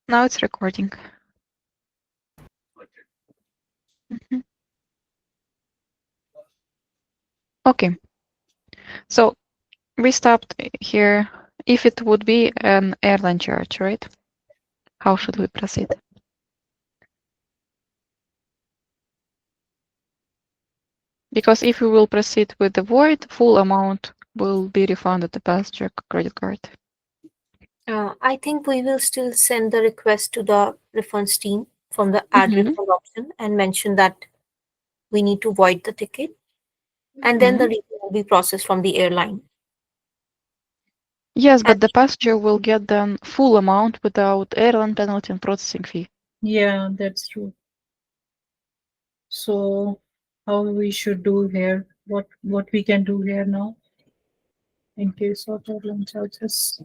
Now it's recording. Mhm. Okay, so we stopped here. If it would be an airline charge, right? How should we proceed? Because if we will proceed with the void, full amount will be refunded the passenger credit card. I think we will still send the request to the refunds team from the add Mm-hmm. refund option and mention that we need to void the ticket, and then Mm-hmm. the refund will be processed from the airline. Yes, And but the passenger will get then full amount without airline penalty and processing fee. Yeah, that's true. So how we should do here? What we can do here now in case of airline charges?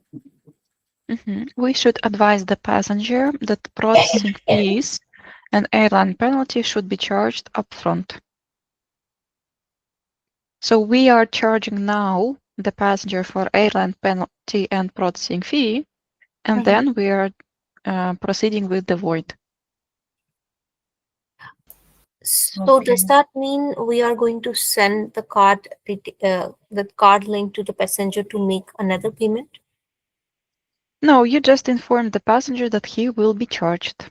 We should advise the passenger that processing fees and airline penalty should be charged upfront. So we are charging now the passenger for airline penalty and processing fee, and then we are proceeding with the void. so Okay. does that mean we are going to send the card link to the passenger to make another payment? No, you just inform the passenger that he will be charged.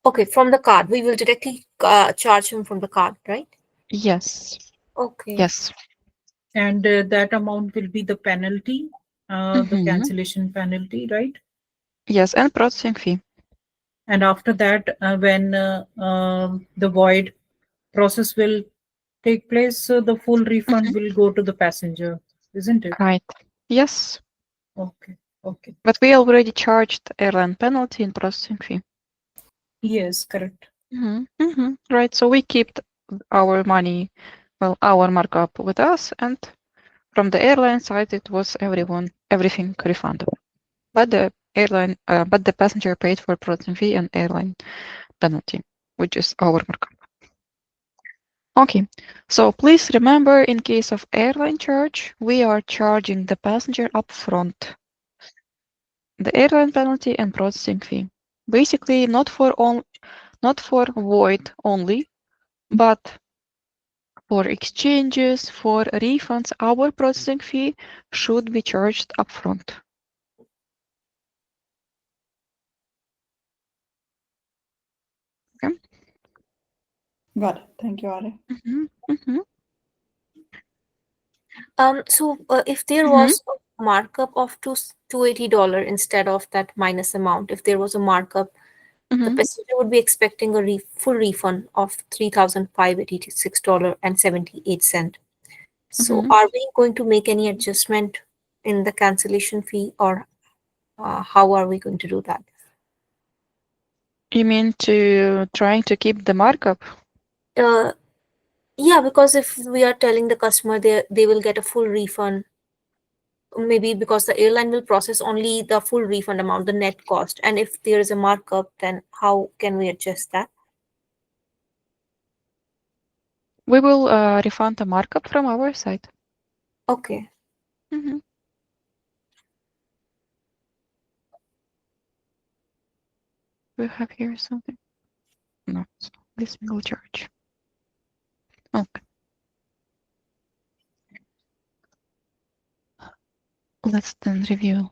Okay, from the card. We will directly charge him from the card, right? Yes. Okay. Yes. And that amount will be the penalty, the Mm-hmm. cancellation penalty, right? Yes, and processing fee. And after that, when the void process will take place, the full refund Mm-hmm. will go to the passenger, isn't it? Right. Yes. Okay. Okay. But we already charged airline penalty and processing fee. Yes, correct. Right. So we kept our money, well, our markup with us, and from the airline side, it was everything refundable. But the passenger paid for processing fee and airline penalty, which is our markup. Okay. So please remember, in case of airline charge, we are charging the passenger upfront the airline penalty and processing fee. Basically, not for void only, but for exchanges, for refunds, our processing fee should be charged upfront. Okay. Got it. Thank you, Ari. Mm-hmm. Mm-hmm. So if there Mm-hmm. was a markup of $280 instead of that minus amount, if there was a markup, the Mm-hmm. passenger would be expecting a full refund of $3,586.78. So Mm-hmm. are we going to make any adjustment in the cancellation fee, or how are we going to do that? You mean to trying to keep the markup? Uh, yeah, because if we are telling the customer they will get a full refund, maybe because the airline will process only the full refund amount, the net cost, and if there is a markup, then how can we adjust that? We will refund the markup from our side. Okay. Mm-hmm. We have here something. No, so this single charge. Okay. Let's then review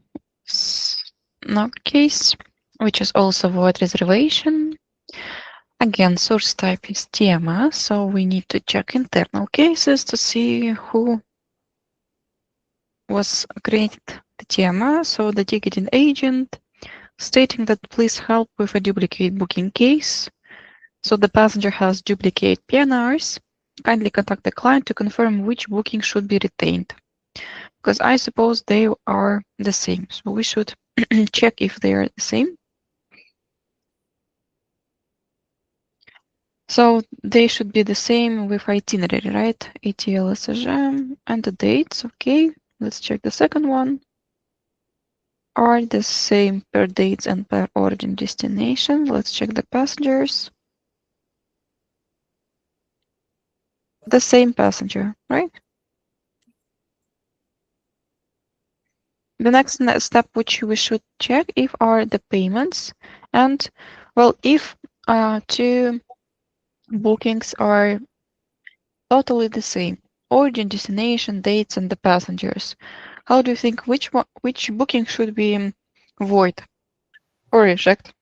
another case, which is also void reservation. Again, source type is TMA, so we need to check internal cases to see who was created the TMA. So the ticketing agent stating that please help with a duplicate booking case. So the passenger has duplicate PNRs. Kindly contact the client to confirm which booking should be retained. Because I suppose they are the same. So we should check if they are the same. So they should be the same with itinerary, right? ATL SSM and the dates. Okay, let's check the second one. Are the same per dates and per origin destination. Let's check the passengers. The same passenger, right? The next step which we should check if are the payments, and well, if two bookings are totally the same, origin, destination, dates, and the passengers, how do you think which booking should be void or reject?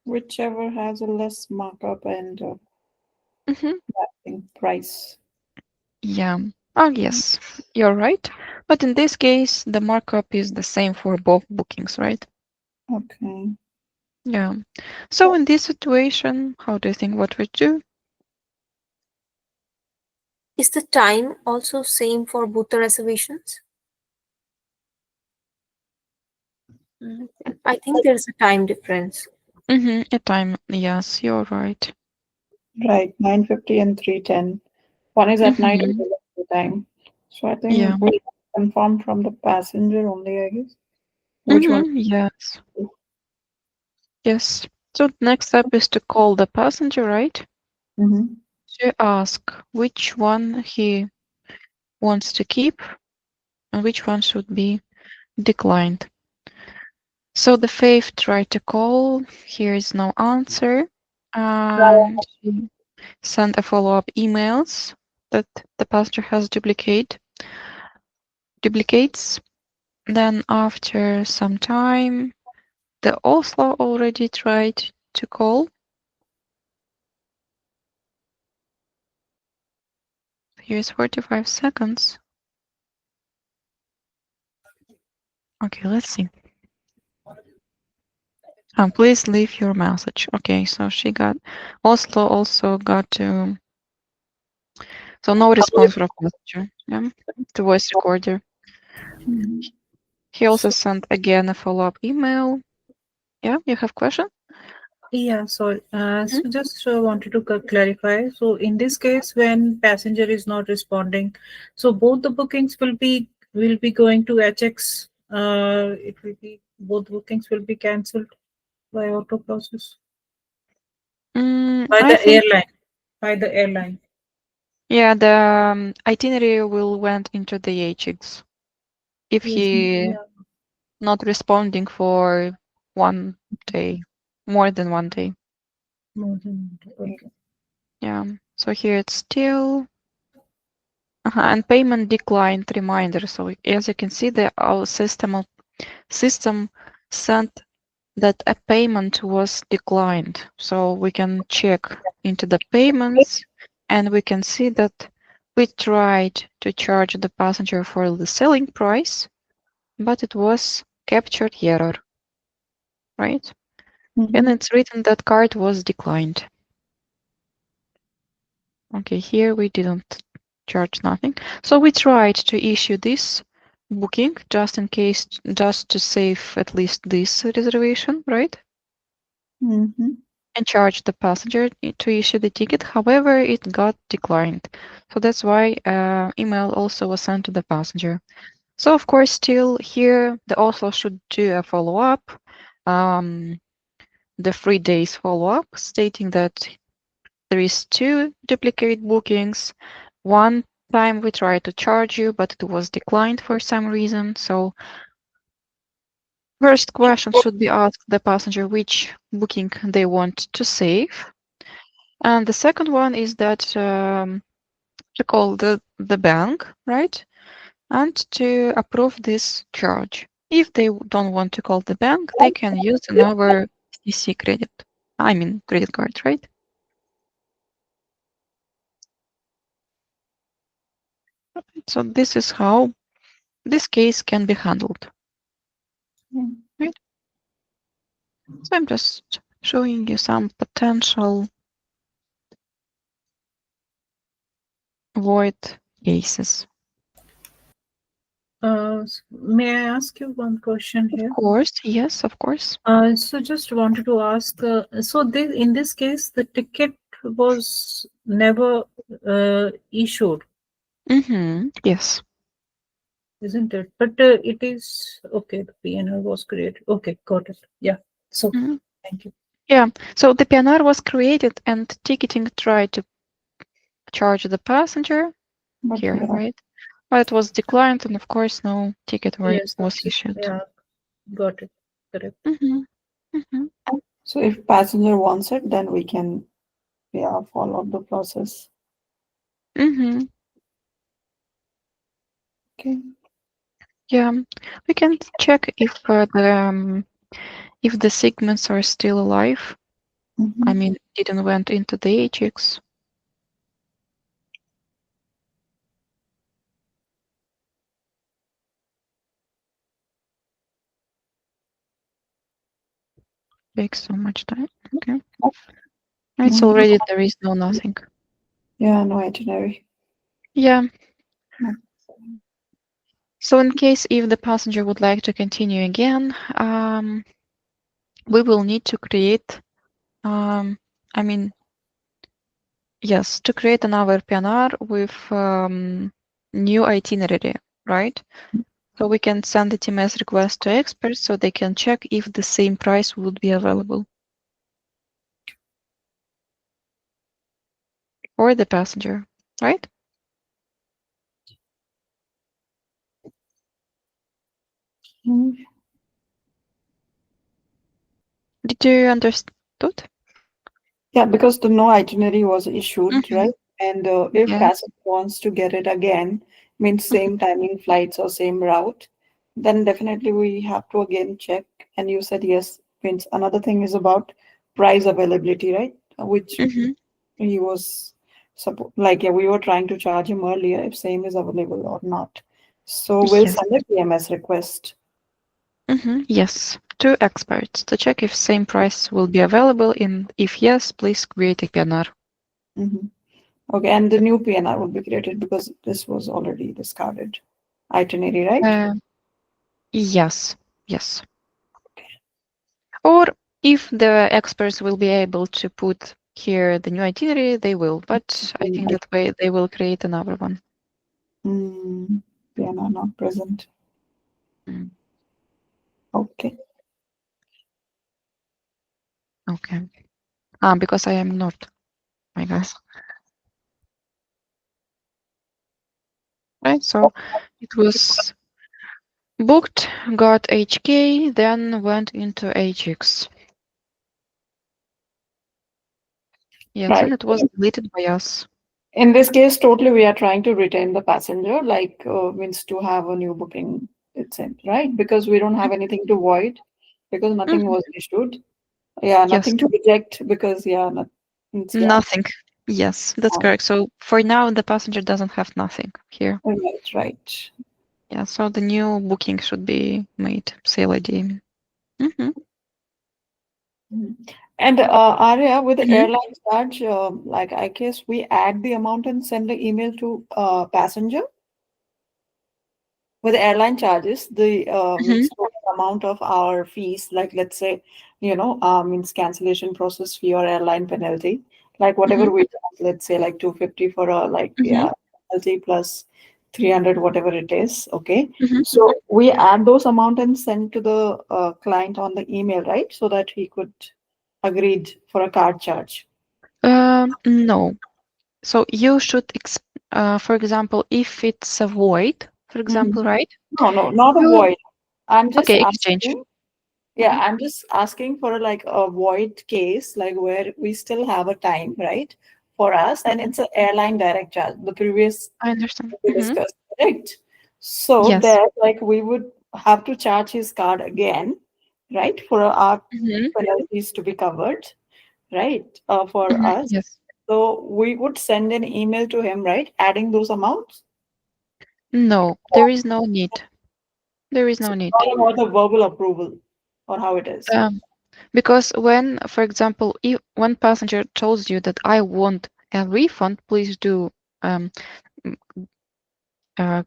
Whichever has a less markup and Mm-hmm. I think price. Yeah. Oh, yes, you're right. But in this case, the markup is the same for both bookings, right? Okay. Yeah. So in this situation, how do you think what we do? Is the time also same for both the reservations? Mm, I think there's a time difference. Mm-hmm. A time. Yes, you're right. Right, 9:50 and 3:10. One is at night and Mm-hmm. the other is daytime. So I Yeah. think we confirm from the passenger only, I guess. Which one? Mm-hmm. Yes. Yes. So next step is to call the passenger, right? Mm-hmm. To ask which one he wants to keep and which one should be declined. So the faith tried to call. Here is no answer. She sent a follow-up emails that the pastor has duplicates. Then after some time, the Oslo already tried to call. Here's 45 seconds. Okay, let's see. Please leave your message. Okay, so she got Oslo also got to so no response from passenger. Yeah, the voice recorder. Mm-hmm. He also So, sent again a follow-up email. Yeah, you have question? yeah, so, Mhm. so just wanted to clarify. So in this case, when passenger is not responding, so both the bookings will be going to HX. It will be both bookings will be cancelled by auto process by I the think airline. By the airline. yeah, the itinerary will went into the HX if Yes. he Yeah. not responding for 1 day, more than 1 day. More than okay. Yeah. So here it's still and payment declined reminder. So as you can see, our system sent that a payment was declined. So we can check into the payments and we can see that we tried to charge the passenger for the selling price, but it was captured error, right? And Mm-hmm. it's written that card was declined. Okay, here we didn't charge nothing. So we tried to issue this booking just in case, just to save at least this reservation, right? Mm-hmm. And charge the passenger to issue the ticket. However, it got declined. So that's why email also was sent to the passenger. So of course, still here, the Oslo should do a follow-up, um, the 3 days follow-up, stating that there is two duplicate bookings. One time we tried to charge you, but it was declined for some reason. So first question should be asked the passenger which booking they want to save. And the second one is that to call the bank, right? And to approve this charge. If they don't want to call the bank, they can use another CC credit. I mean credit card, right? So this is how this case can be handled. Right? So I'm just showing you some potential void cases. May I ask you one question Of here? course, yes, of course. So just wanted to ask, so this, in this case, the ticket was never issued, Yes. isn't it? But it is okay. The PNR was created. Okay, got it. Yeah. So Mhm. thank you. Yeah. So the PNR was created and ticketing tried to charge the passenger But here, yeah. right? Well, it was declined, and of course, no ticket Yes, was issued. yeah, got it. Correct. Mm-hmm. Mm-hmm. So if passenger wants it, then we can, yeah, follow up the process. Mm-hmm. Okay. Yeah, we can check if the segments are still alive. I Mhm. mean, didn't went into the AGX. Takes so much time. Okay, it's Mhm. already there is no nothing. Yeah, no itinerary. Yeah. No. So in case if the passenger would like to continue again, we will need to create. I mean, yes, to create another PNR with new itinerary, right? So we can send the TMS request to experts so they can check if the same price would be available for the passenger, right? Mhm. Did you understood? Yeah, because the no itinerary was issued, Mm-hmm. right? And if Yeah. passenger wants to get it again, means same timing flights or same route, then definitely we have to again check. And you said yes, means another thing is about price availability, right? Which Mm-hmm. he was like, yeah, we were trying to charge him earlier if same is available or not. So we'll Yes. send a PMS request. Mm-hmm. Yes. To experts to check if same price will be available. In if yes, please create a PNR. Mhm. Okay, and the new PNR will be created because this was already discarded itinerary, right? Uh, yes. Yes. Or if the experts will be able to put here the new itinerary, they will. But I think that way they will create another one. Mm, PNR not present. Mm. Okay. Okay. Because I am not, I guess. Right. So it was booked, got HK, then went into HX. Yes, Right. and it was deleted by us. In this case, totally we are trying to retain the passenger, like means to have a new booking, it's in, right? Because we don't have anything to void because nothing Mhm. was issued. Yeah, Yes, nothing to reject because yeah, not, it's, yeah, nothing. Yes, that's um, correct. So for now, the passenger doesn't have nothing here. right, right. Yeah, so the new booking should be made, sail ID. Mm-hmm. Mhm. And Arya, with the Mm-hmm. airline charge, like I guess we add the amount and send the email to passenger. With airline charges, the Mm-hmm. means total amount of our fees, like let's say, means cancellation process fee or airline penalty, like Mm-hmm. whatever we charge, let's say like 250 for a like Mm-hmm. yeah penalty plus 300 whatever it is. Okay, Mm-hmm. so we add those amount and send to the client on the email, right? So that he could agreed for a card charge. No. So you should, for example, if it's a void, for Mhm. example, right? No, no, not a You void. I'm just okay? Exchange. asking. Yeah, Mm-hmm. I'm just asking for like a void case, like where we still have a time, right, for us, and Mm-hmm. it's an airline direct charge. The previous I understand. we Mm-hmm. discussed, correct? So Yes. there, like we would have to charge his card again, right, for our Mm-hmm. penalties to be covered, right, for Mm-hmm. us. Yes. So we would send an email to him, right, adding those amounts. No, there is no need. There is So no need. it's not about the verbal approval or how it is. Um, because when, for example, if one passenger tells you that I want a refund, please do um, m- uh,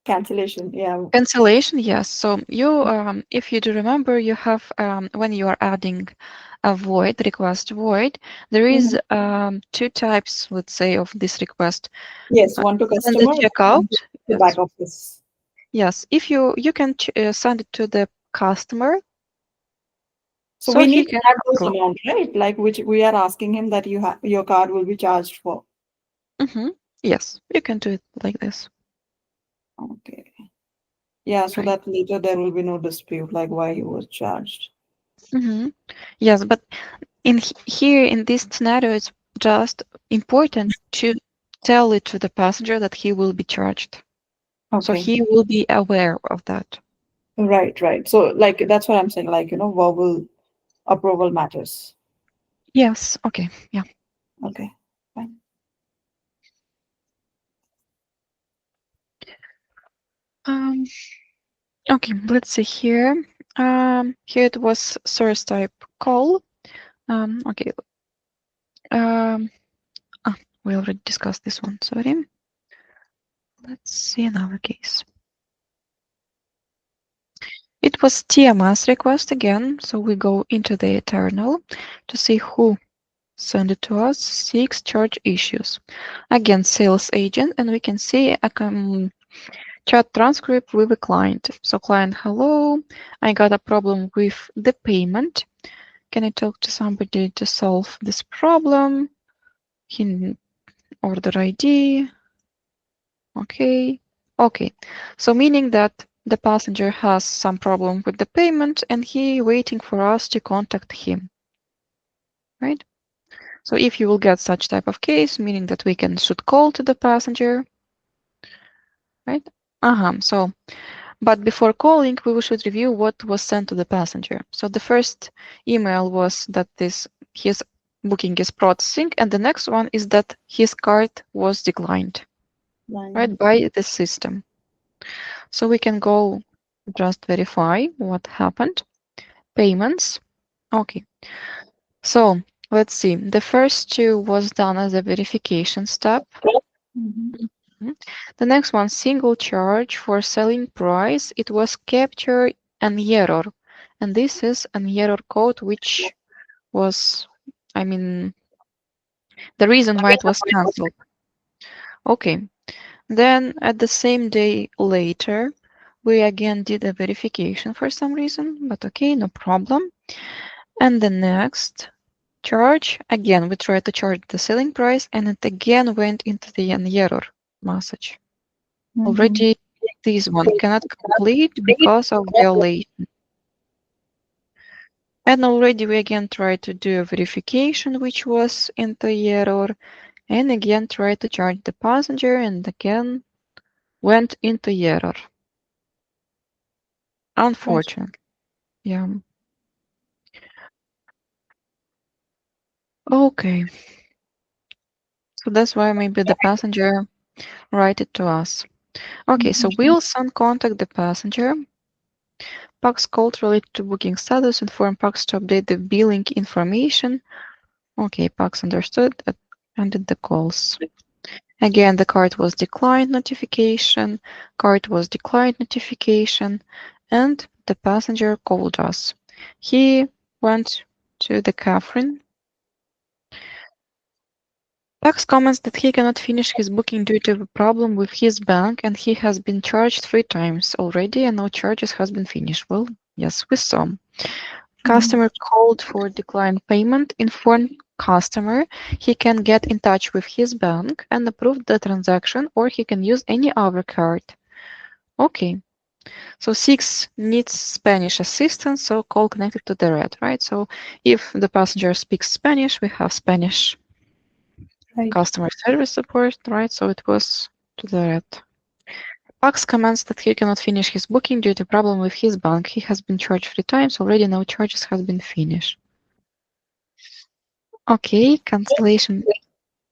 Cancellation, yeah. cancellation. Yes. So you, if you do remember, you have when you are adding a void request void, there is Mhm. two types, let's say, of this request. Yes, one to Send the customer, checkout. one to Yes. back office. Yes. If you can send it to the customer, So so we he need to can add those approve. amount, right? Like which we are asking him that you have your card will be charged for. Hmm. Yes, you can do it like this. Okay. Yeah, so Right. that later there will be no dispute like why he was charged. Hmm. Yes, but here in this scenario, it's just important to tell it to the passenger that he will be charged. So Okay. he will be aware of that. Right, right. So like that's what I'm saying, like, verbal approval matters. Yes. Okay. Yeah. Okay. Fine. Um, okay. Let's see here. Here it was source type call. Okay. Um, we already discussed this one. Sorry. Let's see another case. It was TMS request again. So we go into the eternal to see who send it to us. 6 charge issues. Again, sales agent, and we can see a chat transcript with a client. So client, hello, I got a problem with the payment. Can I talk to somebody to solve this problem? Order ID. Okay. Okay. So meaning that the passenger has some problem with the payment and he waiting for us to contact him, right? So if you will get such type of case, meaning that we should call to the passenger, right? So, but before calling, we should review what was sent to the passenger. So the first email was that his booking is processing, and the next one is that his card was declined, Fine. right, by the system. So we can go just verify what happened. Payments. Okay. So let's see. The first two was done as a verification step. Mhm. Mhm. The next one, single charge for selling price. It was capture an error. And this is an error code which was, I mean, the reason why it was cancelled. Okay. Then at the same day later, we again did a verification for some reason, but okay, no problem. And the next charge, again, we tried to charge the selling price and it again went into the an error message. Mhm. Already this one cannot complete because of violation. And already we again tried to do a verification which was in the error and again tried to charge the passenger and again went into error. Right. Unfortunately. Yeah. Okay. So that's why maybe the passenger write it to us. Okay, so Mhm. we'll send contact the passenger. Pax called related to booking status, inform Pax to update the billing information. Okay, Pax understood and ended the calls. Again, the card was declined notification, card was declined notification, and the passenger called us. He went to the Catherine. Pax comments that he cannot finish his booking due to a problem with his bank and he has been charged 3 times already and no charges has been finished. Well, yes, we saw. Mhm. Customer called for declined payment, informed customer he can get in touch with his bank and approve the transaction or he can use any other card. Okay. So 6 needs Spanish assistance, so call connected to the red, right? So if the passenger speaks Spanish, we have Spanish Right. customer service support, right? So it was to the red. Pax comments that he cannot finish his booking due to problem with his bank. He has been charged 3 times. Already no charges has been finished. Okay, cancellation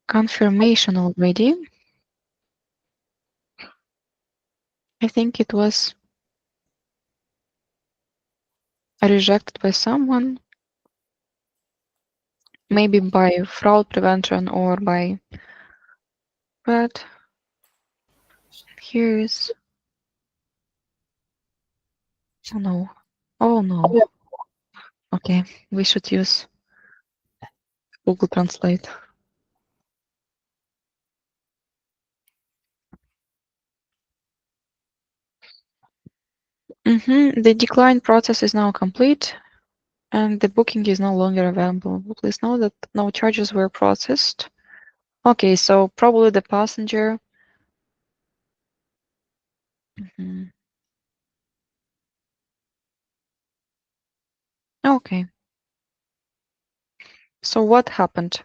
confirmation already. I think it was rejected by someone, maybe by fraud prevention or by. But here is. Oh no. Oh no. Okay, we should use Google Translate. The decline process is now complete and the booking is no longer available. Please note that no charges were processed. Okay, so probably the passenger Mhm. Okay. So what happened?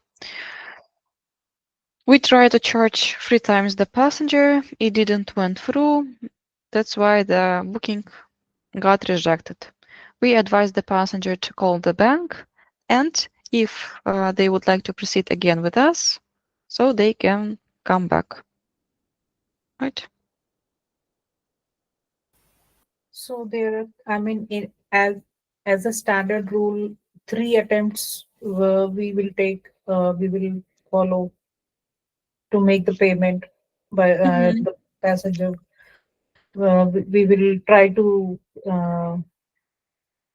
We tried to charge 3 times the passenger. It didn't went through. That's why the booking got rejected. We advised the passenger to call the bank, and if they would like to proceed again with us, so they can come back. Right? So there, I mean, as a standard rule, 3 attempts we will follow to make the payment by Mhm. the passenger. We will try to uh,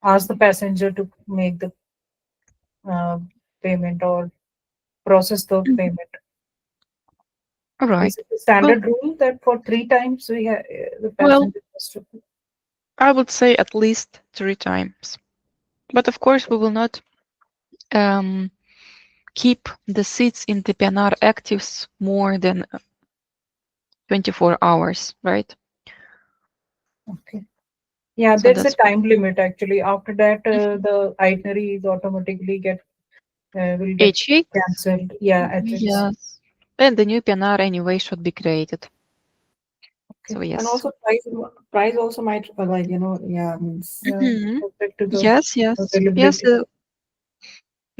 ask the passenger to make the uh, payment or process the Mhm. payment. All right. Is it the Well, standard rule that for 3 times the well, passenger has to? I would say at least 3 times. But of course, we will not um, keep the seats in the PNR actives more than 24 hours, right? Okay. Yeah, So there's a that's time limit actually. After that, Mhm. the itinerary is automatically get will get H8. cancelled. Yeah, HX. Yes. And the new PNR anyway should be created. Okay. So And yes. also price also might like yeah means Mhm. Subject to the Yes, yes, yes, availability.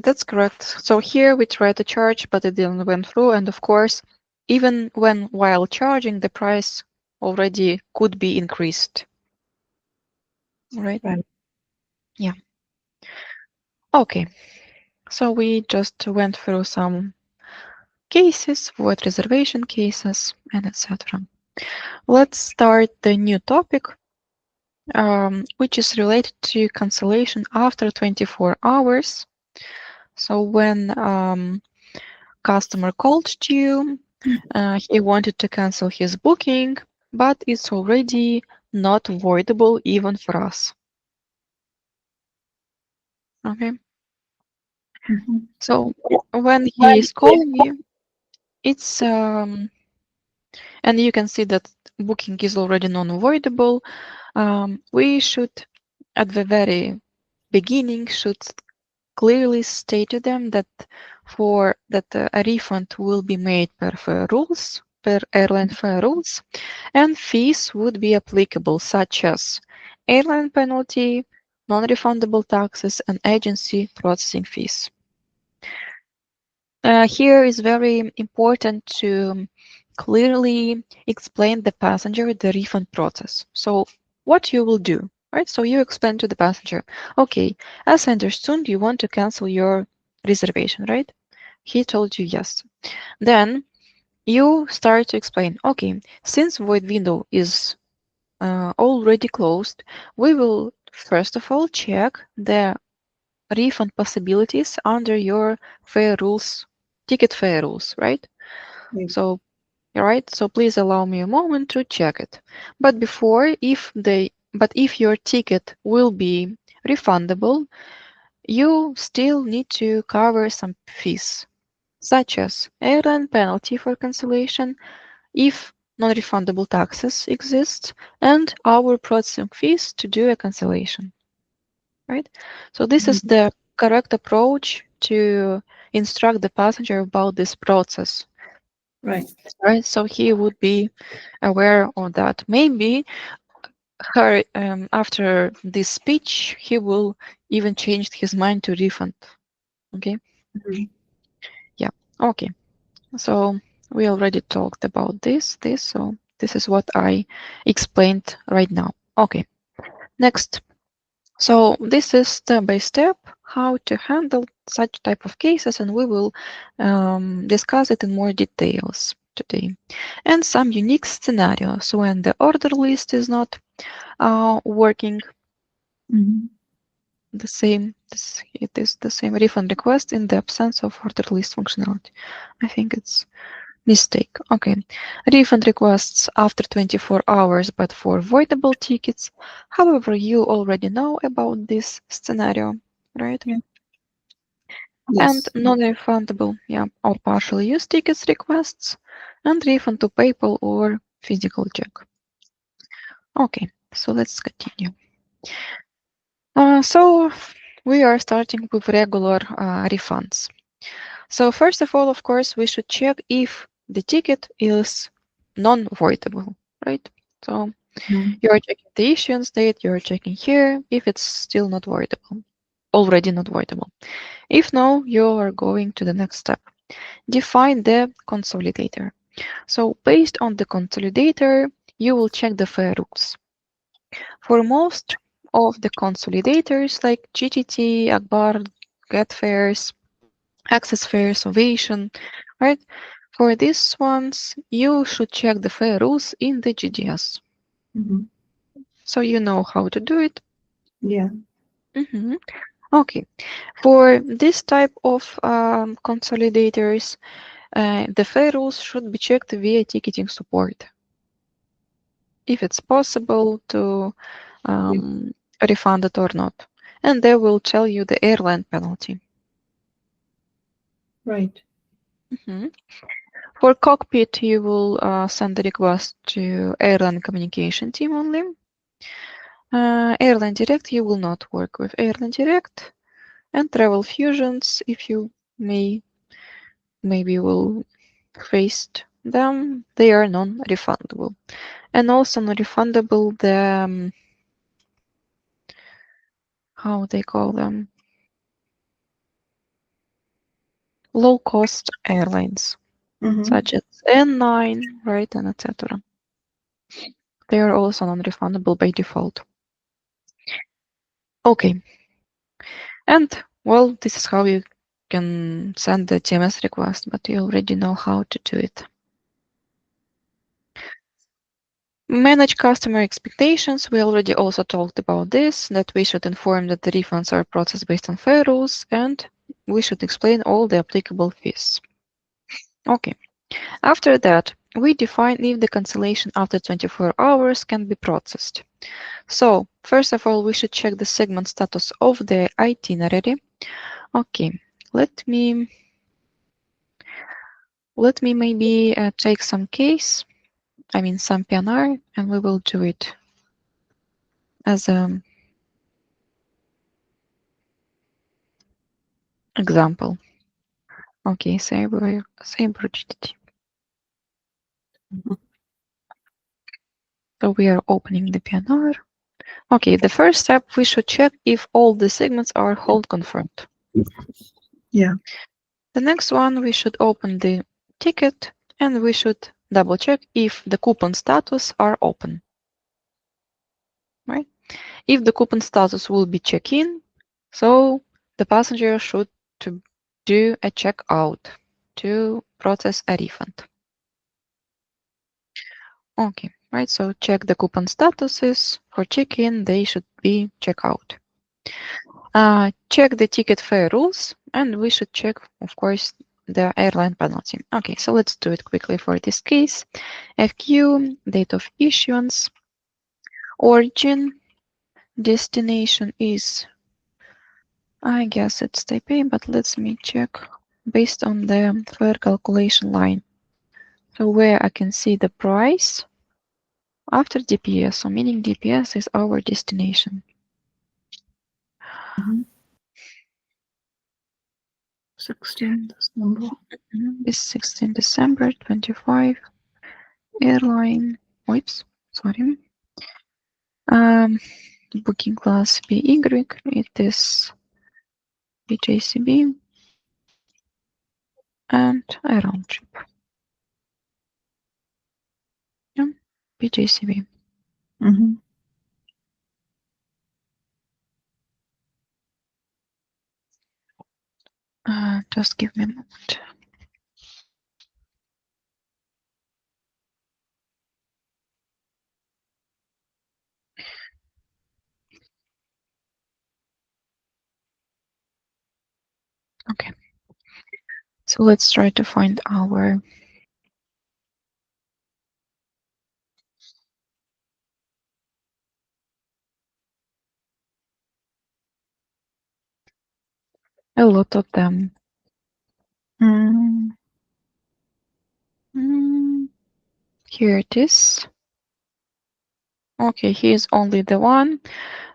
that's correct. So here we try to charge, but it didn't went through. And of course, even when while charging, the price already could be increased, right? Right. Yeah. Okay. So we just went through some cases, what reservation cases, and etc. Let's start the new topic, which is related to cancellation after 24 hours. So when customer called to you, he wanted to cancel his booking, but it's already not voidable even for us. Okay. Mhm. So when he is calling you, it's and you can see that booking is already non-voidable. We should, at the very beginning, should clearly state to them that a refund will be made per airline fare rules, and fees would be applicable, such as airline penalty, non-refundable taxes, and agency processing fees. Here is very important to clearly explain the passenger the refund process. So what you will do, right? So you explain to the passenger, okay, as I understood, you want to cancel your reservation, right? He told you yes. Then you start to explain, okay, since void window is already closed, we will first of all check the refund possibilities under your fare rules, ticket fare rules, right? Yes. So, right. So please allow me a moment to check it. But if your ticket will be refundable, you still need to cover some fees, such as airline penalty for cancellation, if non-refundable taxes exist, and our processing fees to do a cancellation. Right? So this is Mhm. the correct approach to instruct the passenger about this process. Right. Right? So he would be aware of that. Maybe her after this speech, he will even change his mind to refund. Okay. Mhm. Yeah. Okay. So we already talked about this. So this is what I explained right now. Okay. Next. So this is step by step how to handle such type of cases, and we will discuss it in more details today. And some unique scenarios when the order list is not working Mhm. the same. It is the same refund request in the absence of order list functionality. I think it's mistake. Okay. Refund requests after 24 hours, but for voidable tickets. However, you already know about this scenario, right? Yeah. And Yes. non-refundable, yeah, or partially used tickets requests, and refund to PayPal or physical check. Okay, so let's continue. So we are starting with regular refunds. So first of all, of course, we should check if the ticket is non-voidable, right? So Mhm. you're checking the issuance date, you're checking here if it's still not voidable, already not voidable. If no, you are going to the next step. Define the consolidator. So based on the consolidator, you will check the fair rules. For most of the consolidators like GTT, Akbar, Get Fairs, Access Fairs, Ovation, right? For these ones, you should check the fair rules in the GDS. Mhm. So you know how to do it. Yeah. Mhm. Okay. For this type of consolidators, the fair rules should be checked via ticketing support. If it's possible to Yeah. um, refund it or not. And they will tell you the airline penalty. Right. Mhm. For cockpit, you will send the request to airline communication team only. Airline Direct, you will not work with Airline Direct. And Travel Fusions, if you maybe will face them, they are non-refundable. And also non-refundable the how they call them, low-cost airlines, Mm-hmm. such as N9, right, and etc. They are also non-refundable by default. Okay, and well, this is how you can send the TMS request, but you already know how to do it. Manage customer expectations. We already also talked about this, that we should inform that the refunds are processed based on fair rules, and we should explain all the applicable fees. Okay. After that, we define if the cancellation after 24 hours can be processed. So, first of all, we should check the segment status of the itinerary. Okay, let me maybe take some case, I mean some PNR, and we will do it as an example. Okay, Sabre GTT. So we are opening the PNR. Okay, the first step, we should check if all the segments are hold confirmed. Yeah. The next one, we should open the ticket and we should double check if the coupon status are open, right? If the coupon status will be check-in, so the passenger should to do a check-out to process a refund. Okay, right, so check the coupon statuses. For check-in, they should be check-out. Check the ticket fare rules, and we should check, of course, the airline penalty. Okay, so let's do it quickly for this case. FQ, date of issuance, origin, destination is, I guess it's Taipei, but let me check based on the fare calculation line. So where I can see the price after DPS, so meaning DPS is our destination. Mm-hmm. 16th December. This 16 December 25 airline. Oops, sorry. Um, booking class BY. It is BJCB and a round trip. Yeah, BJCB. Mm-hmm. Just give me a moment. Okay. So let's try to find our a lot of them. Mm. Mm, here it is. Okay, here's only the one.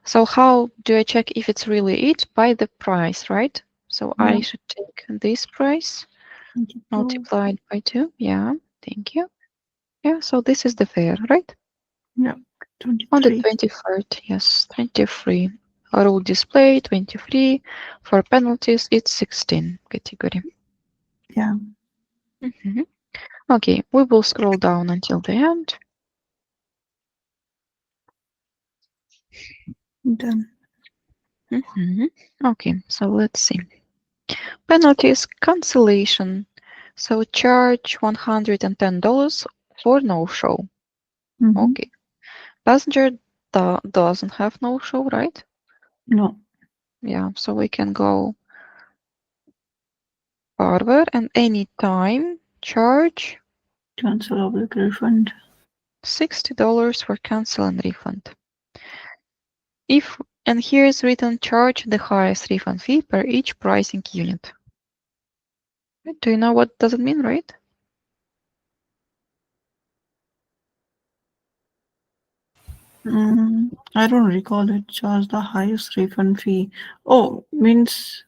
So how do I check if it's really it? By the price, right? So Yeah. I should take this price 22. multiplied by 2. Yeah, thank you. Yeah, so this is the fare, right? Yeah. On the 23. 23rd, yes, 23. Rule display 23. For penalties, it's 16 category. Yeah. Mhm. Okay, we will scroll down until the end. Done. Okay, so let's see. Penalties, cancellation. So charge $110 for no-show. Mhm. Okay. Passenger doesn't have no-show, right? No. Yeah, so we can go forward and anytime charge Cancel oblique refund. $60 for cancel and refund. If and here is written charge the highest refund fee per each pricing unit. Do you know what does it mean, right? I don't recall it. Charge the highest refund fee. Oh, means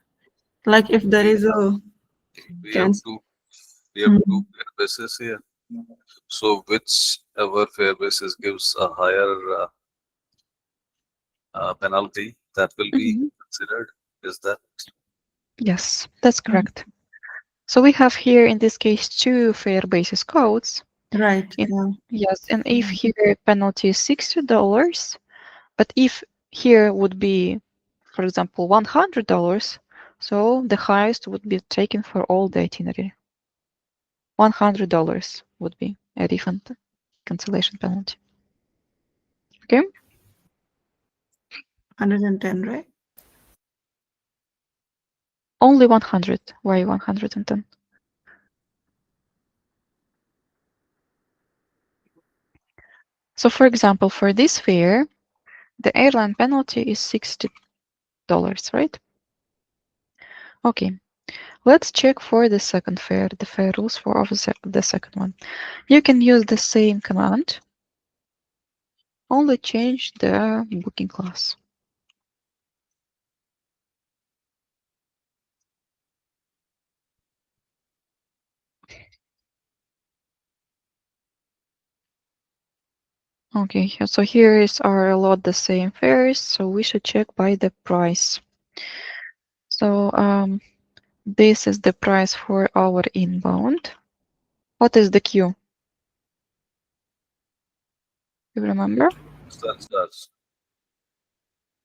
like if there is a We have cancel. two we have two fare bases here. So whichever fare basis gives a higher penalty, that will be Mhm. considered. Is that Yes, that's correct. So we have here in this case two fare basis codes. Right. In, Yeah. yes, and if here penalty is $60, but if here would be, for example, $100, so the highest would be taken for all the itinerary. $100 would be a refund cancellation penalty. Okay. 110, right? Only 100. Why 110? So for example, for this fare, the airline penalty is $60, right? Okay. Let's check for the second fare, the fare rules for the second one. You can use the same command, only change the booking class. Okay, so here are a lot the same fares, so we should check by the price. So this is the price for our inbound. What is the queue? You remember? surcharge?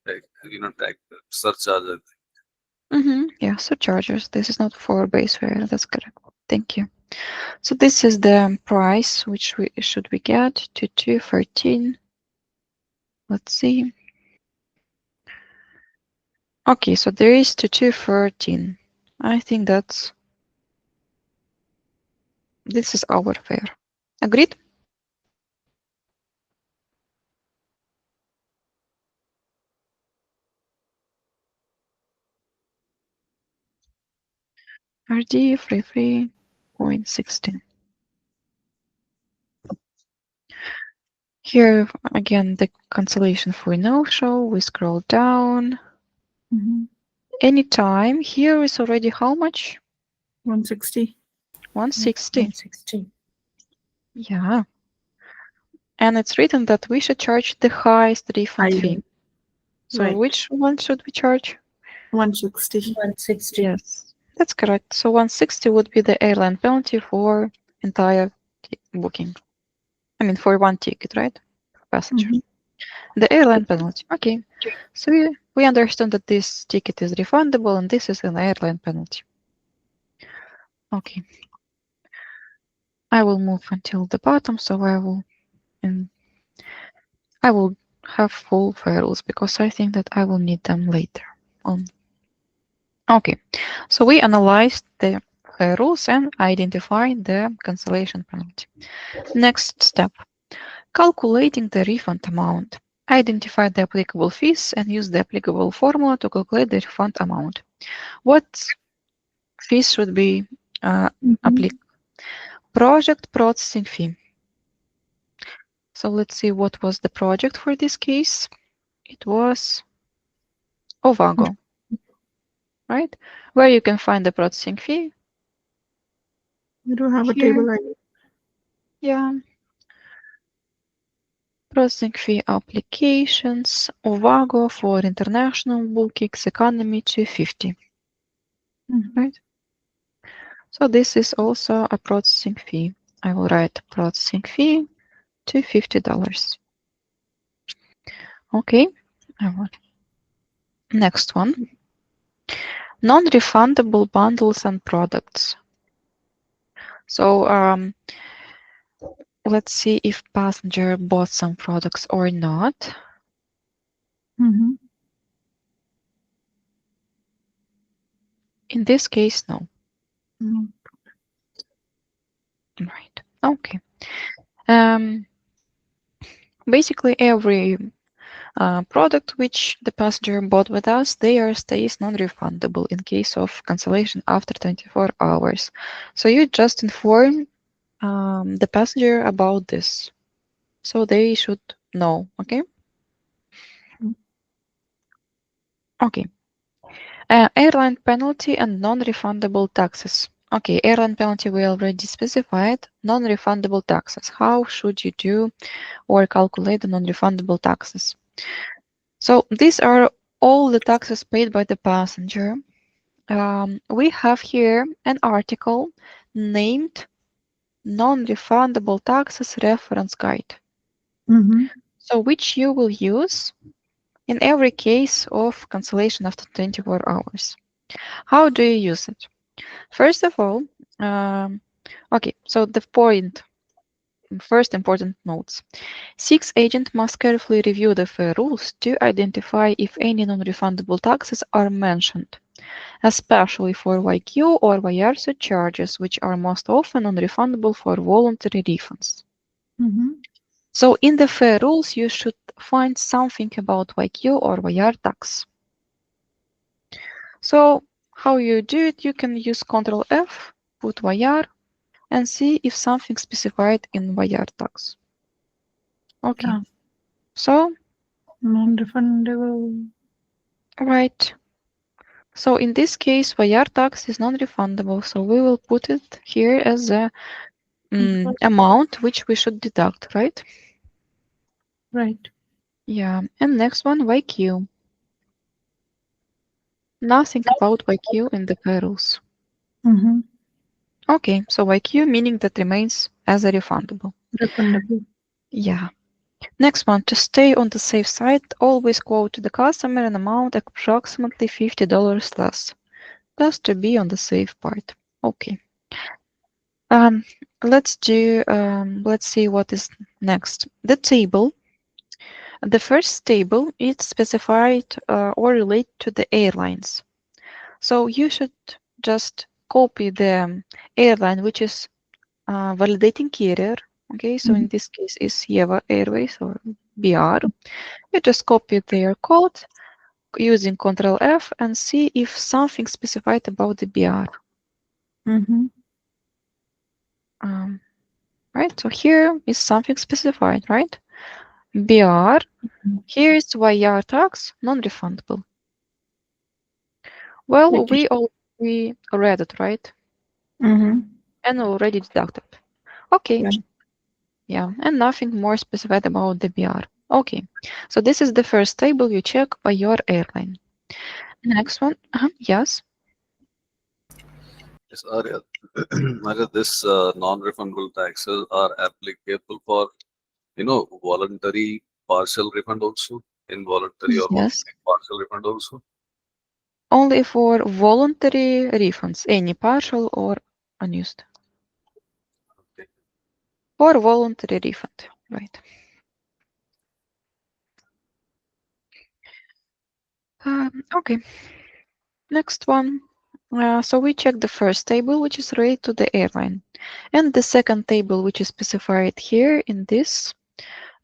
Like, like surcharge. Yeah, surcharges. This is not for base fare. That's correct. Thank you. So this is the price which we should we get to 213. Let's see. Okay, so there is to 213. I think this is our fare. Agreed? RD free 0.16. Here again the cancellation for no-show. We scroll down. Anytime. Here is already how much? 160. 160. 160. Yeah. And it's written that we should charge the highest refund fee. So Right. which one should we charge? 160. 160. Yes, that's correct. So 160 would be the airline penalty for entire booking. I mean, for one ticket, right? For passenger. The airline penalty. Okay. So we understand that this ticket is refundable and this is an airline penalty. Okay. I will move until the bottom, so I will have full files because I think that I will need them later on. Okay, so we analyzed the rules and identified the cancellation penalty. Next step, calculating the refund amount. Identify the applicable fees and use the applicable formula to calculate the refund amount. What fees should be applicable? Project processing fee. So let's see what was the project for this case. It was Ovago, right? Where you can find the processing fee. We don't have a Here, table ID. yeah, processing fee applications, Ovago for international bookings, economy 250, Mhm. right? So this is also a processing fee. I will write processing fee $250. Okay, I will. Next one, non-refundable bundles and products. So let's see if passenger bought some products or not. Mhm. In this case, no. Mm. Right. Okay. Um, basically, every product which the passenger bought with us, their stay is non-refundable in case of cancellation after 24 hours. So you just inform the passenger about this. So they should know. Okay. Mm. Okay. Airline penalty and non-refundable taxes. Okay, airline penalty we already specified. Non-refundable taxes. How should you do or calculate the non-refundable taxes? So these are all the taxes paid by the passenger. We have here an article named Non-refundable taxes reference guide. Mhm. So which you will use in every case of cancellation after 24 hours. How do you use it? First of all, um, okay, so the point, first important notes. SIX agent must carefully review the fare rules to identify if any non-refundable taxes are mentioned, especially for YQ or YR charges, which are most often non-refundable for voluntary refunds. Mhm. So in the fare rules, you should find something about YQ or YR tax. So how you do it, you can use Ctrl F, put YR, and see if something specified in YR tax. Okay, Yeah. so Non-refundable. right. So in this case, YR tax is non-refundable, so we will put it here as a amount which we should deduct, right? Right. Yeah, and next one, YQ. Nothing about YQ in the rules. Mhm. Okay, so YQ meaning that remains as a refundable. Refundable. Yeah. Next one, to stay on the safe side, always quote to the customer an amount approximately $50 less, just to be on the safe part. Okay. Um, let's see what is next. The table. The first table is specified or relate to the airlines. So you should just copy the airline which is validating carrier. Okay, so in Mhm. this case is Yeva Airways or BR. You just copy their code using Ctrl F and see if something specified about the BR. Mhm. Um, right, so here is something specified, right? BR, here is YR tax, non-refundable. Well, Okay. we already read it, right? Mhm. And already deducted. Okay, Yeah. yeah, and nothing more specified about the BR. Okay, so this is the first table you check by your airline. Next one, yes, Yes, Arya. Arya, this non-refundable taxes are applicable for, voluntary partial refund also, involuntary or yes, voluntary partial refund also. only for voluntary refunds, any partial or unused. Okay. For voluntary refund, right? Okay, next one. So we check the first table, which is related to the airline, and the second table, which is specified here in this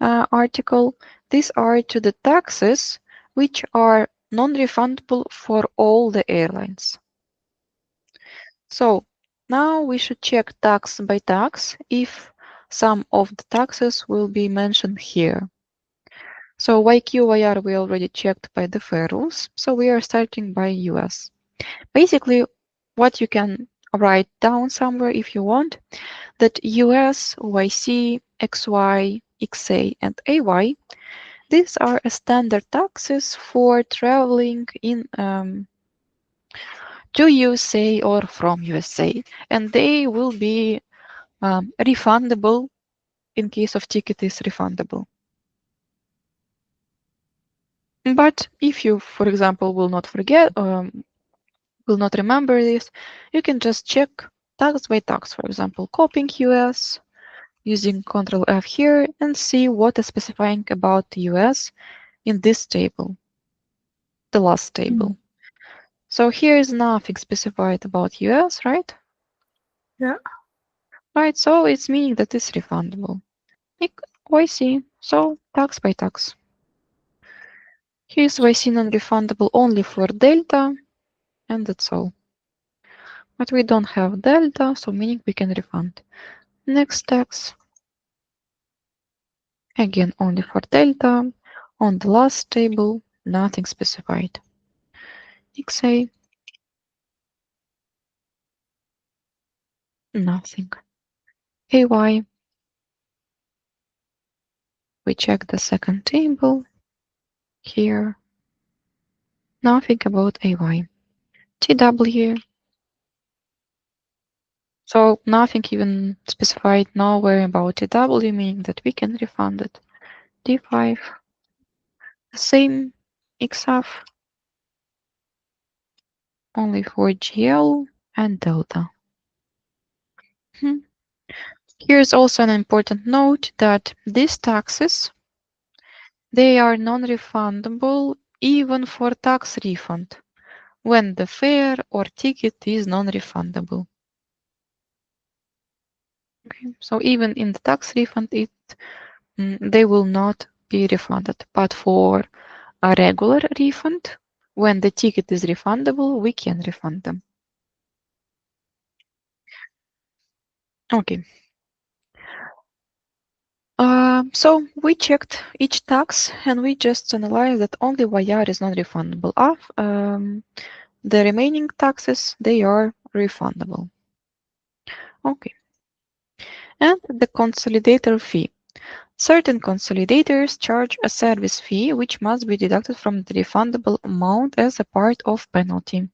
article. These are to the taxes which are non-refundable for all the airlines. So now we should check tax by tax if some of the taxes will be mentioned here. So YQ, we already checked by the FAIR rules, so we are starting by US. Basically, what you can write down somewhere if you want, that US, YC, XY, XA, and AY, these are standard taxes for traveling in to USA or from USA, and they will be refundable in case of ticket is refundable. But if you, for example, will not forget, will not remember this, you can just check tax by tax, for example, copying US, using Ctrl F here, and see what is specifying about the US in this table, the last table. So here is nothing specified about US, right? Yeah. Right, so it's meaning that it's refundable. YC, so tax by tax. Here's YC non-refundable only for delta, and that's all. But we don't have delta, so meaning we can refund. Next tax, again only for delta. On the last table, nothing specified. XA, nothing. AY, we check the second table. Here, nothing about AY. TW, so nothing even specified nowhere about TW, meaning that we can refund it. D5, the same XF, only for GL and delta. Here's also an important note that these taxes, they are non-refundable even for tax refund when the fare or ticket is non-refundable. Okay, so even in the tax refund, they will not be refunded. But for a regular refund, when the ticket is refundable, we can refund them. Okay. So we checked each tax and we just analyzed that only YR is non-refundable. The remaining taxes, they are refundable. Okay. And the consolidator fee. Certain consolidators charge a service fee which must be deducted from the refundable amount as a part of penalty.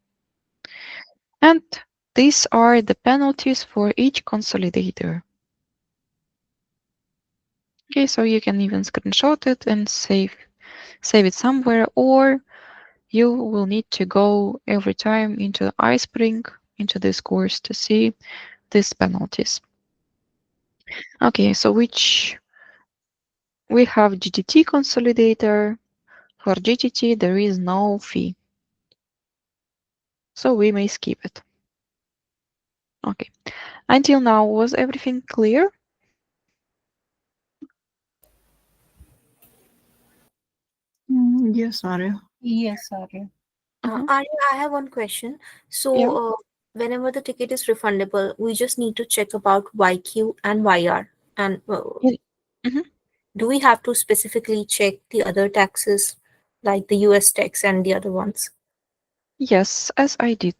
And these are the penalties for each consolidator. Okay, so you can even screenshot it and save it somewhere, or you will need to go every time into iSpring, into this course to see these penalties. Okay, so we have GTT consolidator. For GTT, there is no fee. So we may skip it. Okay. Until now, was everything clear? Yes, Arya. Yes, Arya. Arya, I have one question. Yeah. So, whenever the ticket is refundable, we just need to check about YQ and YR. And Mhm. do we have to specifically check the other taxes, like the US tax and the other ones? Yes, as I did.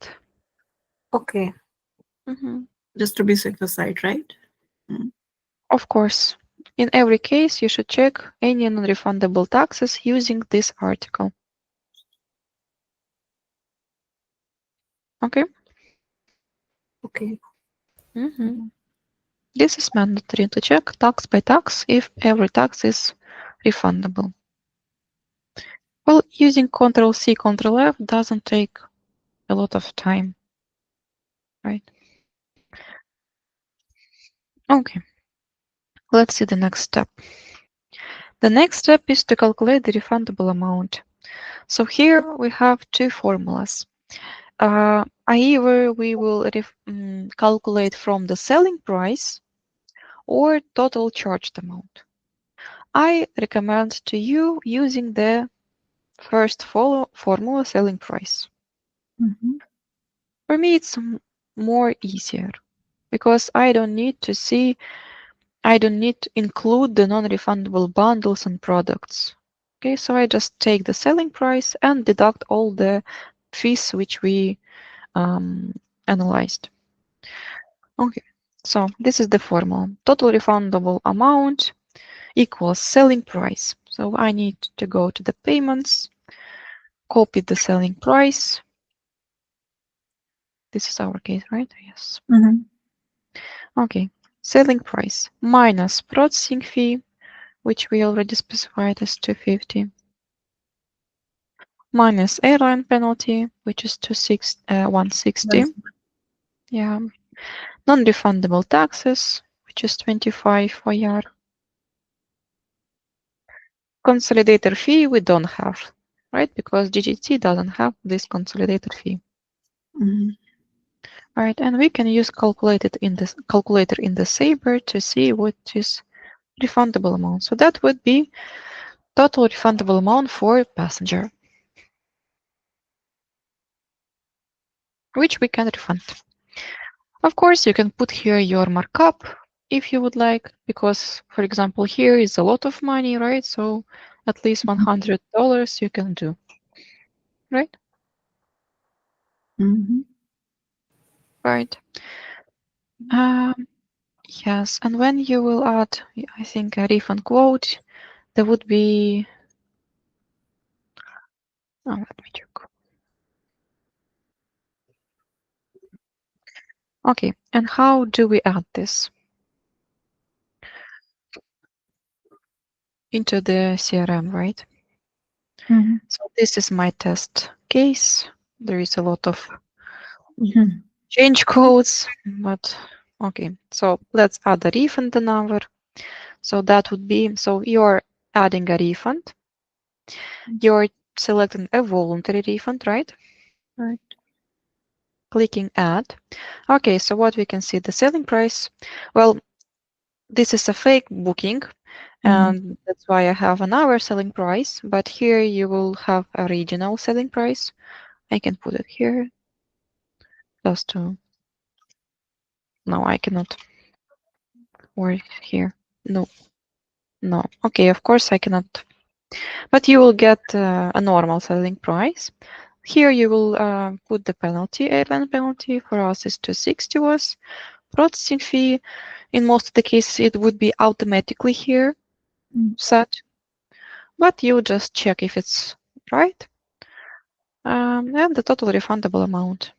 Okay. Mhm. Just to be safer side, right? Of course. In every case, you should check any non-refundable taxes using this article. Okay? Okay. Mhm. This is mandatory to check tax by tax if every tax is refundable. Well, using Ctrl-C, Ctrl-F doesn't take a lot of time, right? Okay, let's see the next step. The next step is to calculate the refundable amount. So here we have two formulas. Either we will calculate from the selling price or total charged amount. I recommend to you using the first formula, selling price. Mhm. For me, it's more easier because I don't need to see I don't need to include the non-refundable bundles and products. Okay, so I just take the selling price and deduct all the fees which we analyzed. Okay, so this is the formula. Total refundable amount equals selling price. So I need to go to the payments, copy the selling price. This is our case, right? Yes. Mm-hmm. Okay, selling price minus processing fee, which we already specified as 250, minus airline penalty, which is 160. Yeah. Non-refundable taxes, which is 25 for YAR. Consolidator fee we don't have, right? Because GGT doesn't have this consolidator fee. Mm-hmm. Right, and we can use calculator in the Sabre to see what is refundable amount. So that would be total refundable amount for passenger, which we can refund. Of course, you can put here your markup if you would like, because, for example, here is a lot of money, right? So at least $100 you can do, right? Mm-hmm. Right. Um, yes, and when you will add, I think, a refund quote, there would be. Oh, let me check. Okay, and how do we add this into the CRM, right? Mm-hmm. So this is my test case. There is a lot of Mm-hmm. change codes, but okay. So let's add a refund number. So that would be, so you're adding a refund. You're selecting a voluntary refund, right? Right. Clicking add. Okay, so what we can see, the selling price. Well, this is a fake booking, and that's why I have an hour selling price, but here you will have a regional selling price. I can put it here just to, no, I cannot, or here, no, no, okay, of course I cannot, but you will get a normal selling price. Here you will put the penalty, airline penalty, for us is 260 was, processing fee, in most of the cases it would be automatically here set, but you just check if it's right. And the total refundable amount.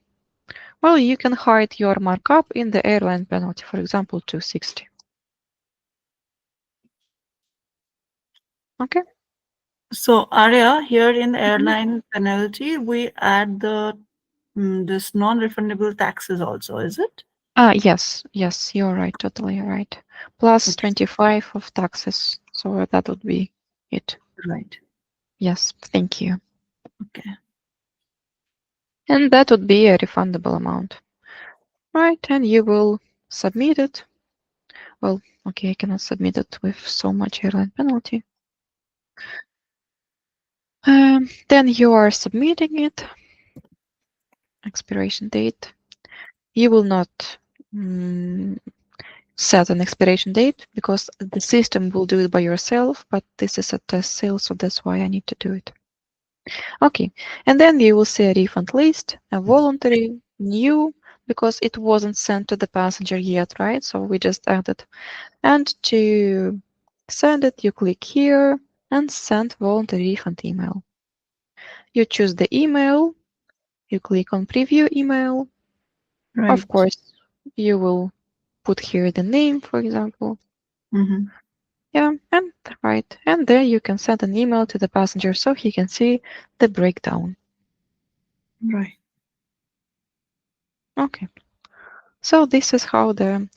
Well, you can hide your markup in the airline penalty, for example, 260. Okay. So Arya, here in the Mhm. airline penalty, we add the this non-refundable taxes also, is it? Yes, you're right, totally right. Plus Okay. 25 of taxes, so that would be it. Right. Yes, thank you. Okay. And that would be a refundable amount, right? And you will submit it. Well, okay, I cannot submit it with so much airline penalty. Then you are submitting it. Expiration date. You will not set an expiration date because the system will do it by yourself, but this is a test sale, so that's why I need to do it. Okay, and then you will see a refund list, a voluntary, new, because it wasn't sent to the passenger yet, right? So we just added. And to send it, you click here and send voluntary refund email. You choose the email, you click on preview email. Of Right. course, you will put here the name, for example. Mm-hmm. Yeah, and right. And there you can send an email to the passenger so he can see the breakdown. Right. Okay. So this is how the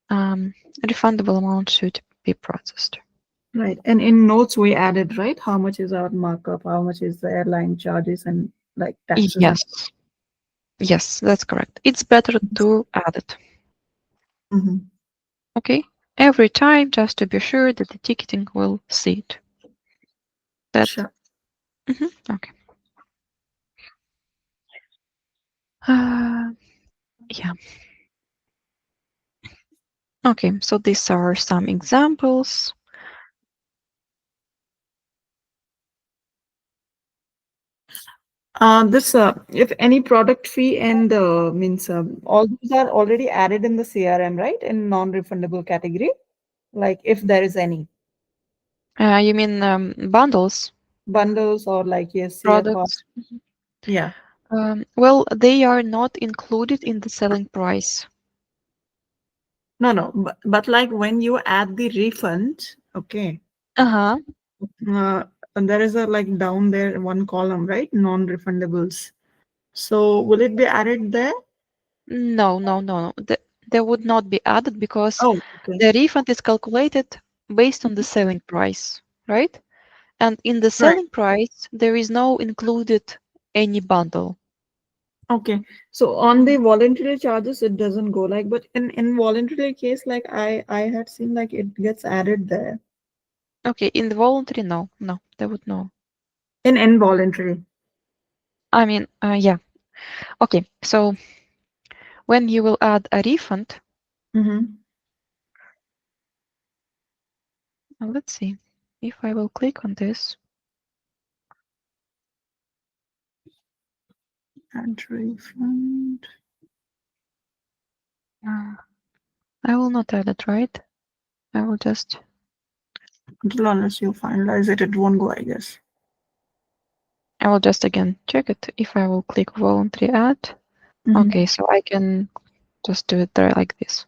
um, refundable amount should be processed. Right. And in notes we added, right? How much is our markup? How much is the airline charges and like taxes? Yes, yes, that's correct. It's better to add it. Mm-hmm. Okay. Every time, just to be sure that the ticketing will see it. That. Sure. Okay. Uh, yeah. Okay, so these are some examples. This if any product fee and means all these are already added in the CRM, right? In non-refundable category, like if there is any You mean bundles, bundles or like yes, CFR. products? Yeah. Well, they are not included in the selling price. No, no, but like when you add the refund, okay, Uh-huh. and there is a like down there one column, right? Non-refundables. So will it be added there? No, no, no, no. They would not be added because Oh, okay. the refund is calculated based on the selling price, right? And in the Right. selling price, there is no included any bundle. Okay. So on the voluntary charges, it doesn't go like, but in voluntary case, like I had seen like it gets added there. Okay, in the voluntary, no, no, they would know. In involuntary. I mean, yeah. Okay, so when you will add a refund, Mm-hmm. let's see if I will click on this. And refund. Uh, I will not add it, right? I will just Until unless you finalize it, it won't go, I guess. again check it if I will click voluntary add. Mm-hmm. Okay, so I can just do it there like this.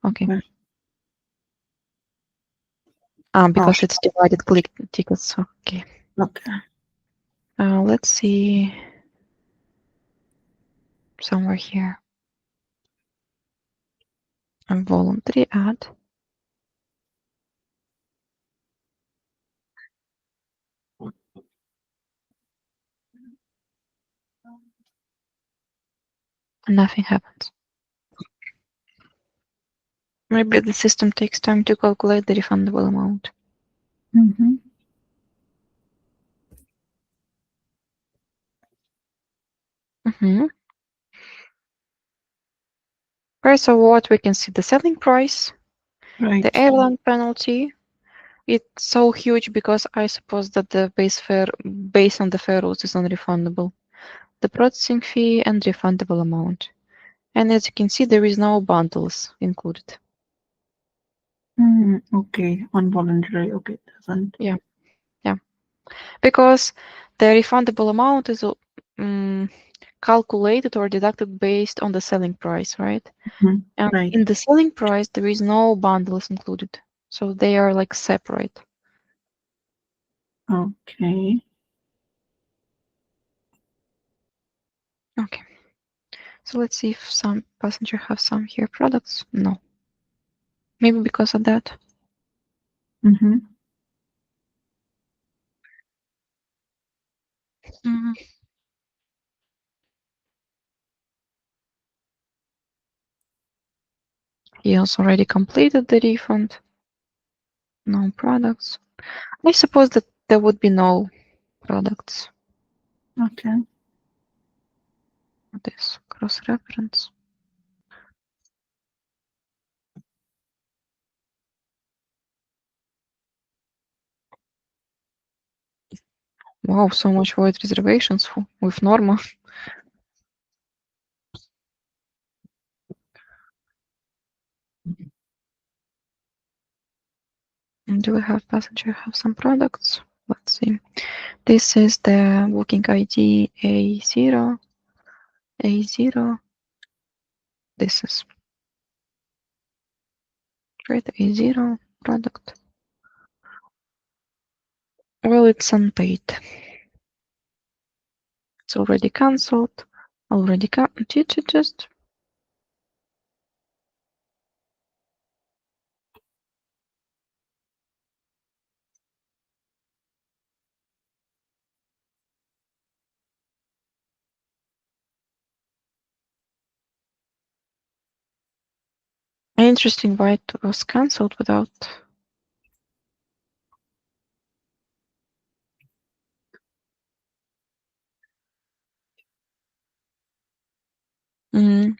Okay. Okay. Oh, Because it's divided click tickets. Okay. okay. Let's see somewhere here. Voluntary add. Nothing happens. Maybe the system takes time to calculate the refundable amount. Mm-hmm. Mm-hmm. Right, so what we can see, the selling price, the Right. airline penalty. It's so huge because I suppose that the base fare based on the fare rules is non-refundable. The processing fee and refundable amount. And as you can see, there is no bundles included. Okay. On voluntary. Okay. Doesn't. Yeah, yeah. Because the refundable amount is calculated or deducted based on the selling price, right? Mhm. And Right. in the selling price, there is no bundles included. So they are like separate. Okay. Okay. So let's see if some passenger have some here products. No. Maybe because of that. Mm-hmm. Mhm. He also already completed the refund. No products. I suppose that there would be no products. Okay. This cross-reference. Wow, so much void reservations with Norma. And do we have passenger have some products? Let's see. This is the booking ID A0. A0. This is right A0 product. Well, it's unpaid. It's already cancelled. Already just interesting why it was cancelled without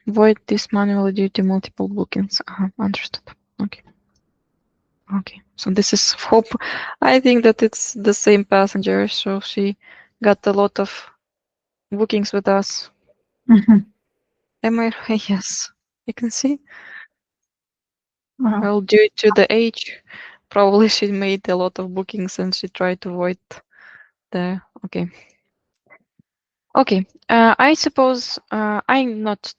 void this manually due to multiple bookings. Understood. Okay. Okay. So this is hope. I think that it's the same passenger. So she got a lot of bookings with us. Mhm. Am I? Yes. You can see. Wow. Well, due to the age, probably she made a lot of bookings and she tried to avoid the. Okay. Okay. I suppose I'm not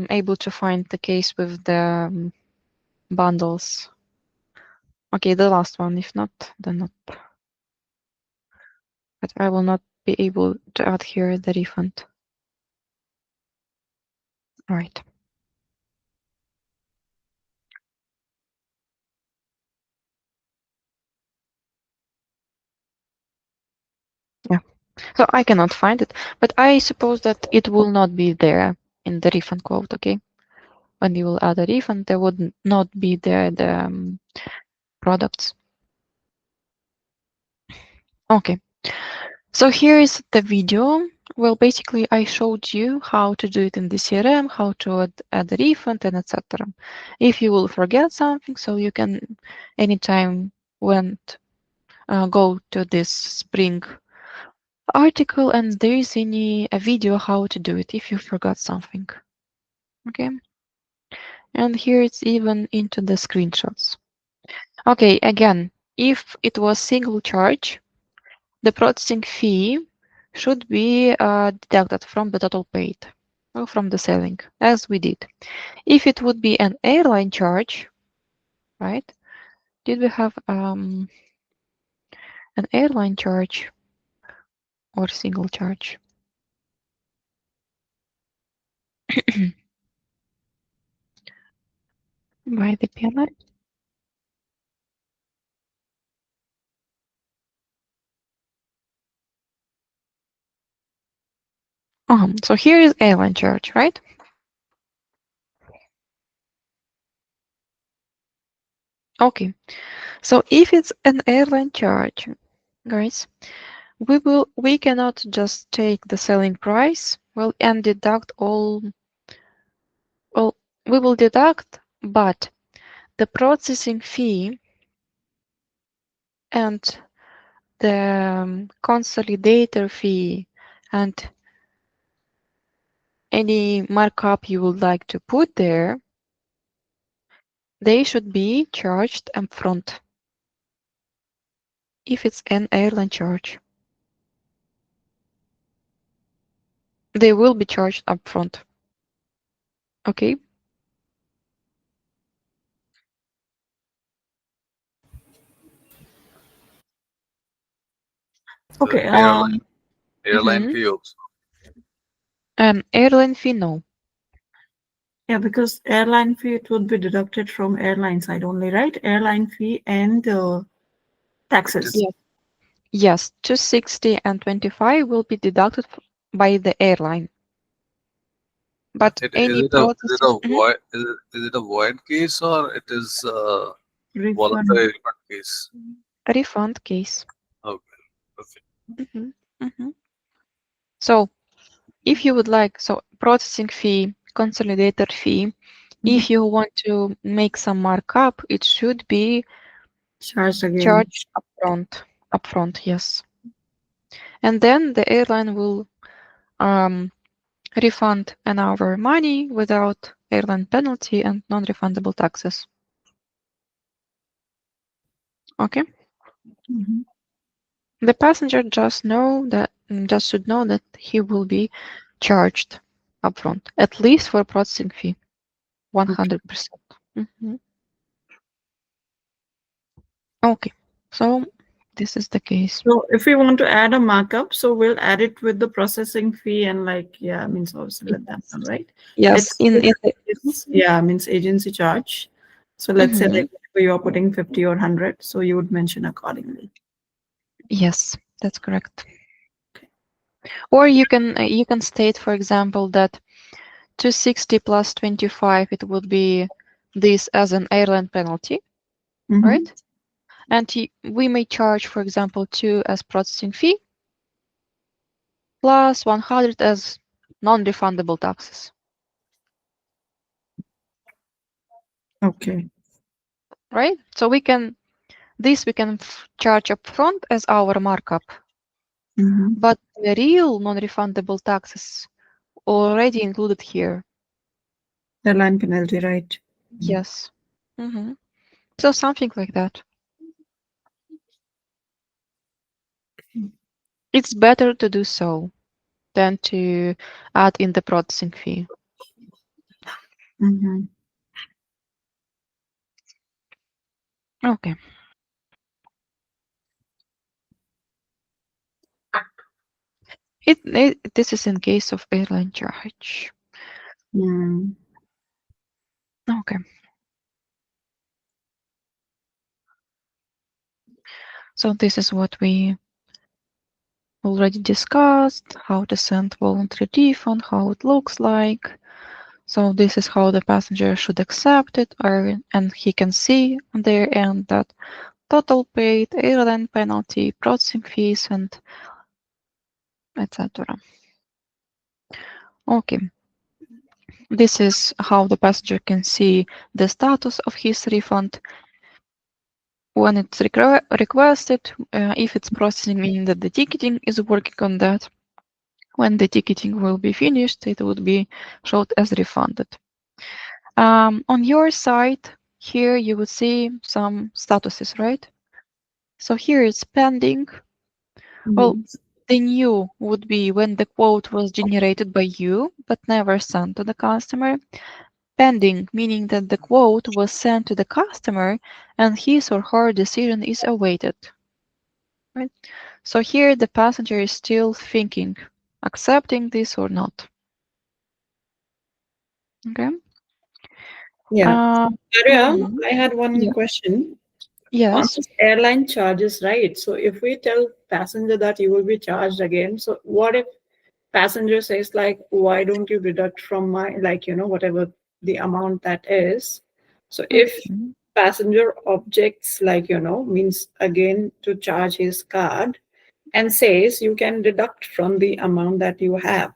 able to find the case with the bundles. Okay, the last one. If not, then not. But I will not be able to add here the refund. All right. Yeah. So I cannot find it, but I suppose that it will not be there in the refund quote. Okay. When you will add a refund, there would not be there the products. Okay. So here is the video. Well, basically, I showed you how to do it in the CRM, how to add the refund, and etc. If you will forget something, so you can anytime go to this Spring article, and there is a video how to do it if you forgot something. Okay, and here it's even into the screenshots. Okay, again, if it was single charge, the processing fee should be deducted from the total paid, or from the selling, as we did. If it would be an airline charge, right? Did we have an airline charge or single charge? By the PLR? So here is airline charge, right? Okay, so if it's an airline charge, guys, we cannot just take the selling price, well, and deduct all. Well, we will deduct, but the processing fee and the consolidator fee and any markup you would like to put there, they should be charged upfront if it's an airline charge. They will be charged upfront. Okay? The Okay. airline Mm-hmm. fee also. Airline fee, no. Yeah, because airline fee, it would be deducted from airline side only, right? Airline fee and It taxes. is. Yes. Yes, 260 and 25 will be deducted by the airline. But It any is it processing a void is it a void case or it is Refund. voluntary refund case? refund case. Okay. Okay. hmm hmm So if you would like, so processing fee, consolidator fee, Mhm. if you want to make some markup, it should be Charged again. charged upfront. Upfront, yes. And then the airline will um, refund an hour money without airline penalty and non-refundable taxes. Okay. Mhm. The passenger just should know that he will be charged upfront, at least for processing fee, Okay. 100%. Okay, so this is the case. So if we want to add a markup, so we'll add it with the processing fee and like, yeah, means obviously let them Yes, know, right? yes. Let's In say in the, it's, yeah, means agency charge. So let's say Mhm. like if you are putting 50 or 100, so you would mention accordingly. Yes, that's correct. Or you can state, for example, that 260 plus 25 it would be this as an airline penalty, Mm-hmm. right? And we may charge, for example, 2 as processing fee plus 100 as non-refundable taxes. Okay. right? So we can charge upfront as our markup, Mm-hmm. but the real non-refundable taxes already included here. The line penalty, right? Yes. Hmm. So something like that. It's better to do so than to add in the processing fee. Mm-hmm. Okay. This is in case of airline charge. Mm. Okay. So this is what we already discussed, how to send voluntary refund, how it looks like. So this is how the passenger should accept it, and he can see on their end that total paid, airline penalty, processing fees, and etc. Okay. This is how the passenger can see the status of his refund when it's requested, if it's processing, meaning that the ticketing is working on that. When the ticketing will be finished, it would be showed as refunded. On your side, here you would see some statuses, right? So here it's pending. Well, Mm. the new would be when the quote was generated by you, but never sent to the customer. Pending, meaning that the quote was sent to the customer and his or her decision is awaited. Right? So here the passenger is still thinking, accepting this or not. Okay. Yeah. Uh, Arya, mhm. I had one Yeah. question. On Yes. this airline charges, right? So if we tell passenger that you will be charged again, so what if passenger says like, why don't you deduct from my, like, whatever the amount that is? So if Mhm. passenger objects, like, means again to charge his card and says you can deduct from the amount that you have.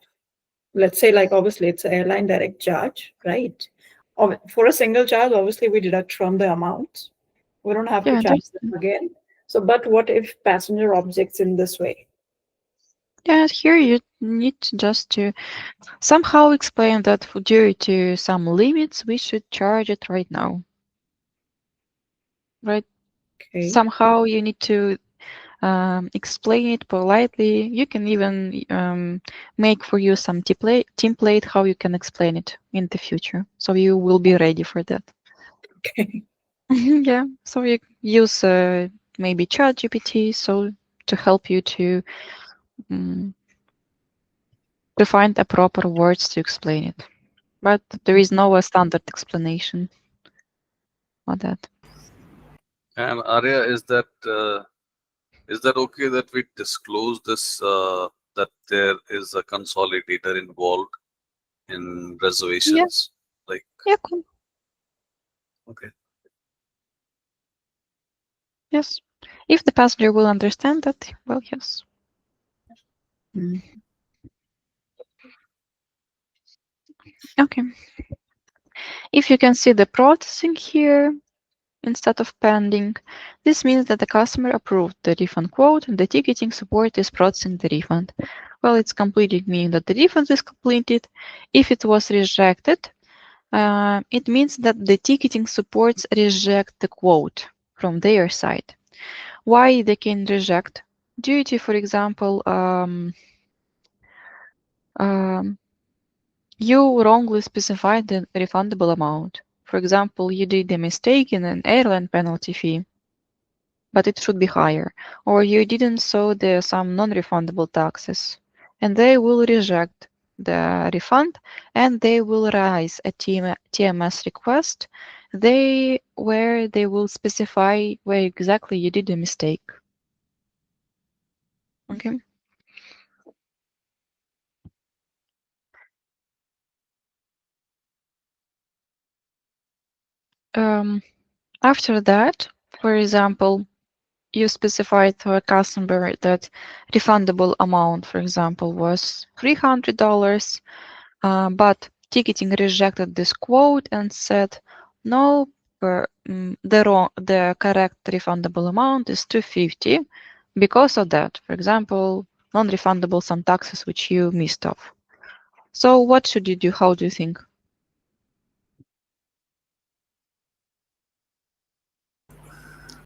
Let's say, like, obviously it's an airline direct charge, right? For a single charge, obviously we deduct from the amount. We don't have to Yeah, charge them again. So, but what if passenger objects in this way? here you need just to somehow explain that due to some limits, we should charge it right now, right? Okay. Somehow you need to explain it politely. You can even make for you some template how you can explain it in the future, so you will be ready for that. Okay. Yeah, so you use maybe ChatGPT so to help you mm, to find a proper words to explain it. But there is no standard explanation for that. And Arya, is that okay that we disclose this that there is a consolidator involved in Yeah, reservations? Like, yeah, cool. okay. Yes. If the passenger will understand that, well, yes. Mm. Okay. If you can see the processing here instead of pending, this means that the customer approved the refund quote and the ticketing support is processing the refund. Well, it's completed, meaning that the refund is completed. If it was rejected, it means that the ticketing supports reject the quote from their side. Why they can reject? Due to, for example, um, you wrongly specified the refundable amount. For example, you did a mistake in an airline penalty fee, but it should be higher. Or you didn't show there some non-refundable taxes, and they will reject the refund and they will raise a TMS request where they will specify where exactly you did a mistake. Okay. After that, for example, you specified to a customer that refundable amount, for example, was $300, but ticketing rejected this quote and said, no, the correct refundable amount is 250 because of that. For example, non-refundable some taxes which you missed off. So what should you do? How do you think?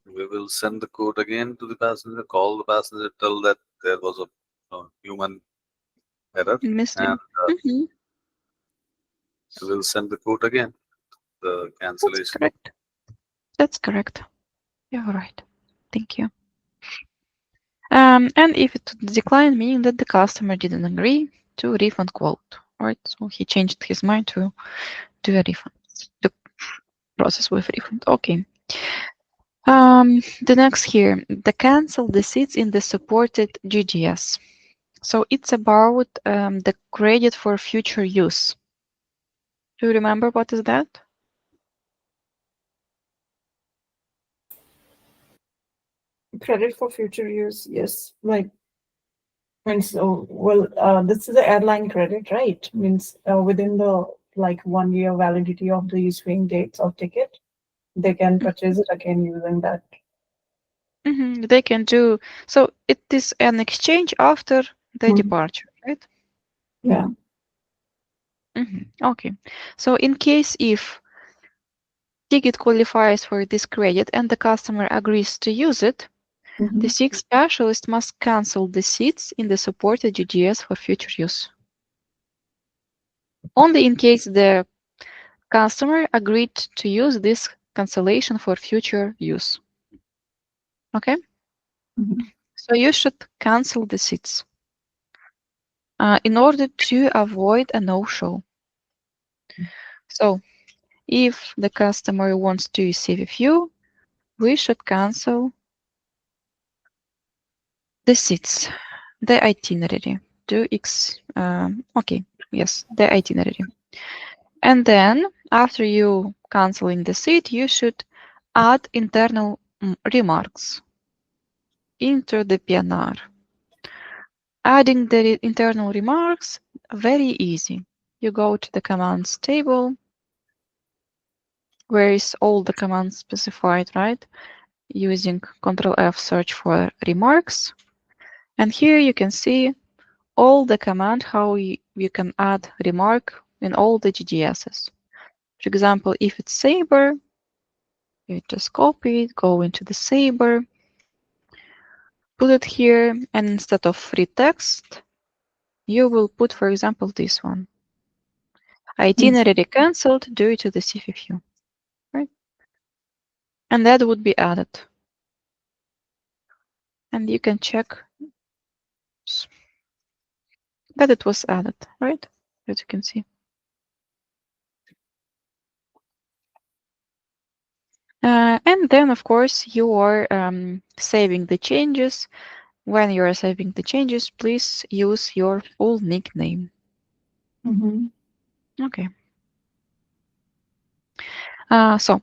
We will send the code again to the passenger, call the passenger, tell that there was a human error, Missing. and Mhm. we will send the code again, the That's cancellation. correct. That's correct. You're right. Thank you. And if it declined, meaning that the customer didn't agree to refund quote, right? So he changed his mind to do a refund, the process with refund. Okay. The next here, the cancel the seats in the supported GGS. So it's about the credit for future use. Do you remember what is that? Credit for future use, yes. Like, means, this is the airline credit, right? Means within the like 1 year validity of the issuing dates of ticket, they can purchase it again using that. They can do so. It is an exchange after the Mhm. departure, right? Yeah. Okay. So in case if ticket qualifies for this credit and the customer agrees to use it, the Mhm. SIG specialist must cancel the seats in the supported GGS for future use. Only in case the customer agreed to use this cancellation for future use. Okay? Mhm. So you should cancel the seats in order to avoid a no-show. So if the customer wants to receive a few, we should cancel the seats, the itinerary. Okay, yes, the itinerary. And then after you canceling the seat, you should add internal remarks into the PNR. Adding the internal remarks, very easy. You go to the commands table, where is all the commands specified, right? Using Ctrl F search for remarks. And here you can see all the command how you can add remark in all the GDSs. For example, if it's Sabre, you just copy it, go into the Sabre, put it here, and instead of free text, you will put, for example, this one. Itinerary cancelled due to the CFFU, right? And that would be added. And you can check that it was added, right? As you can see. And then, of course, you are saving the changes. When you are saving the changes, please use your full nickname. Mhm. Okay. So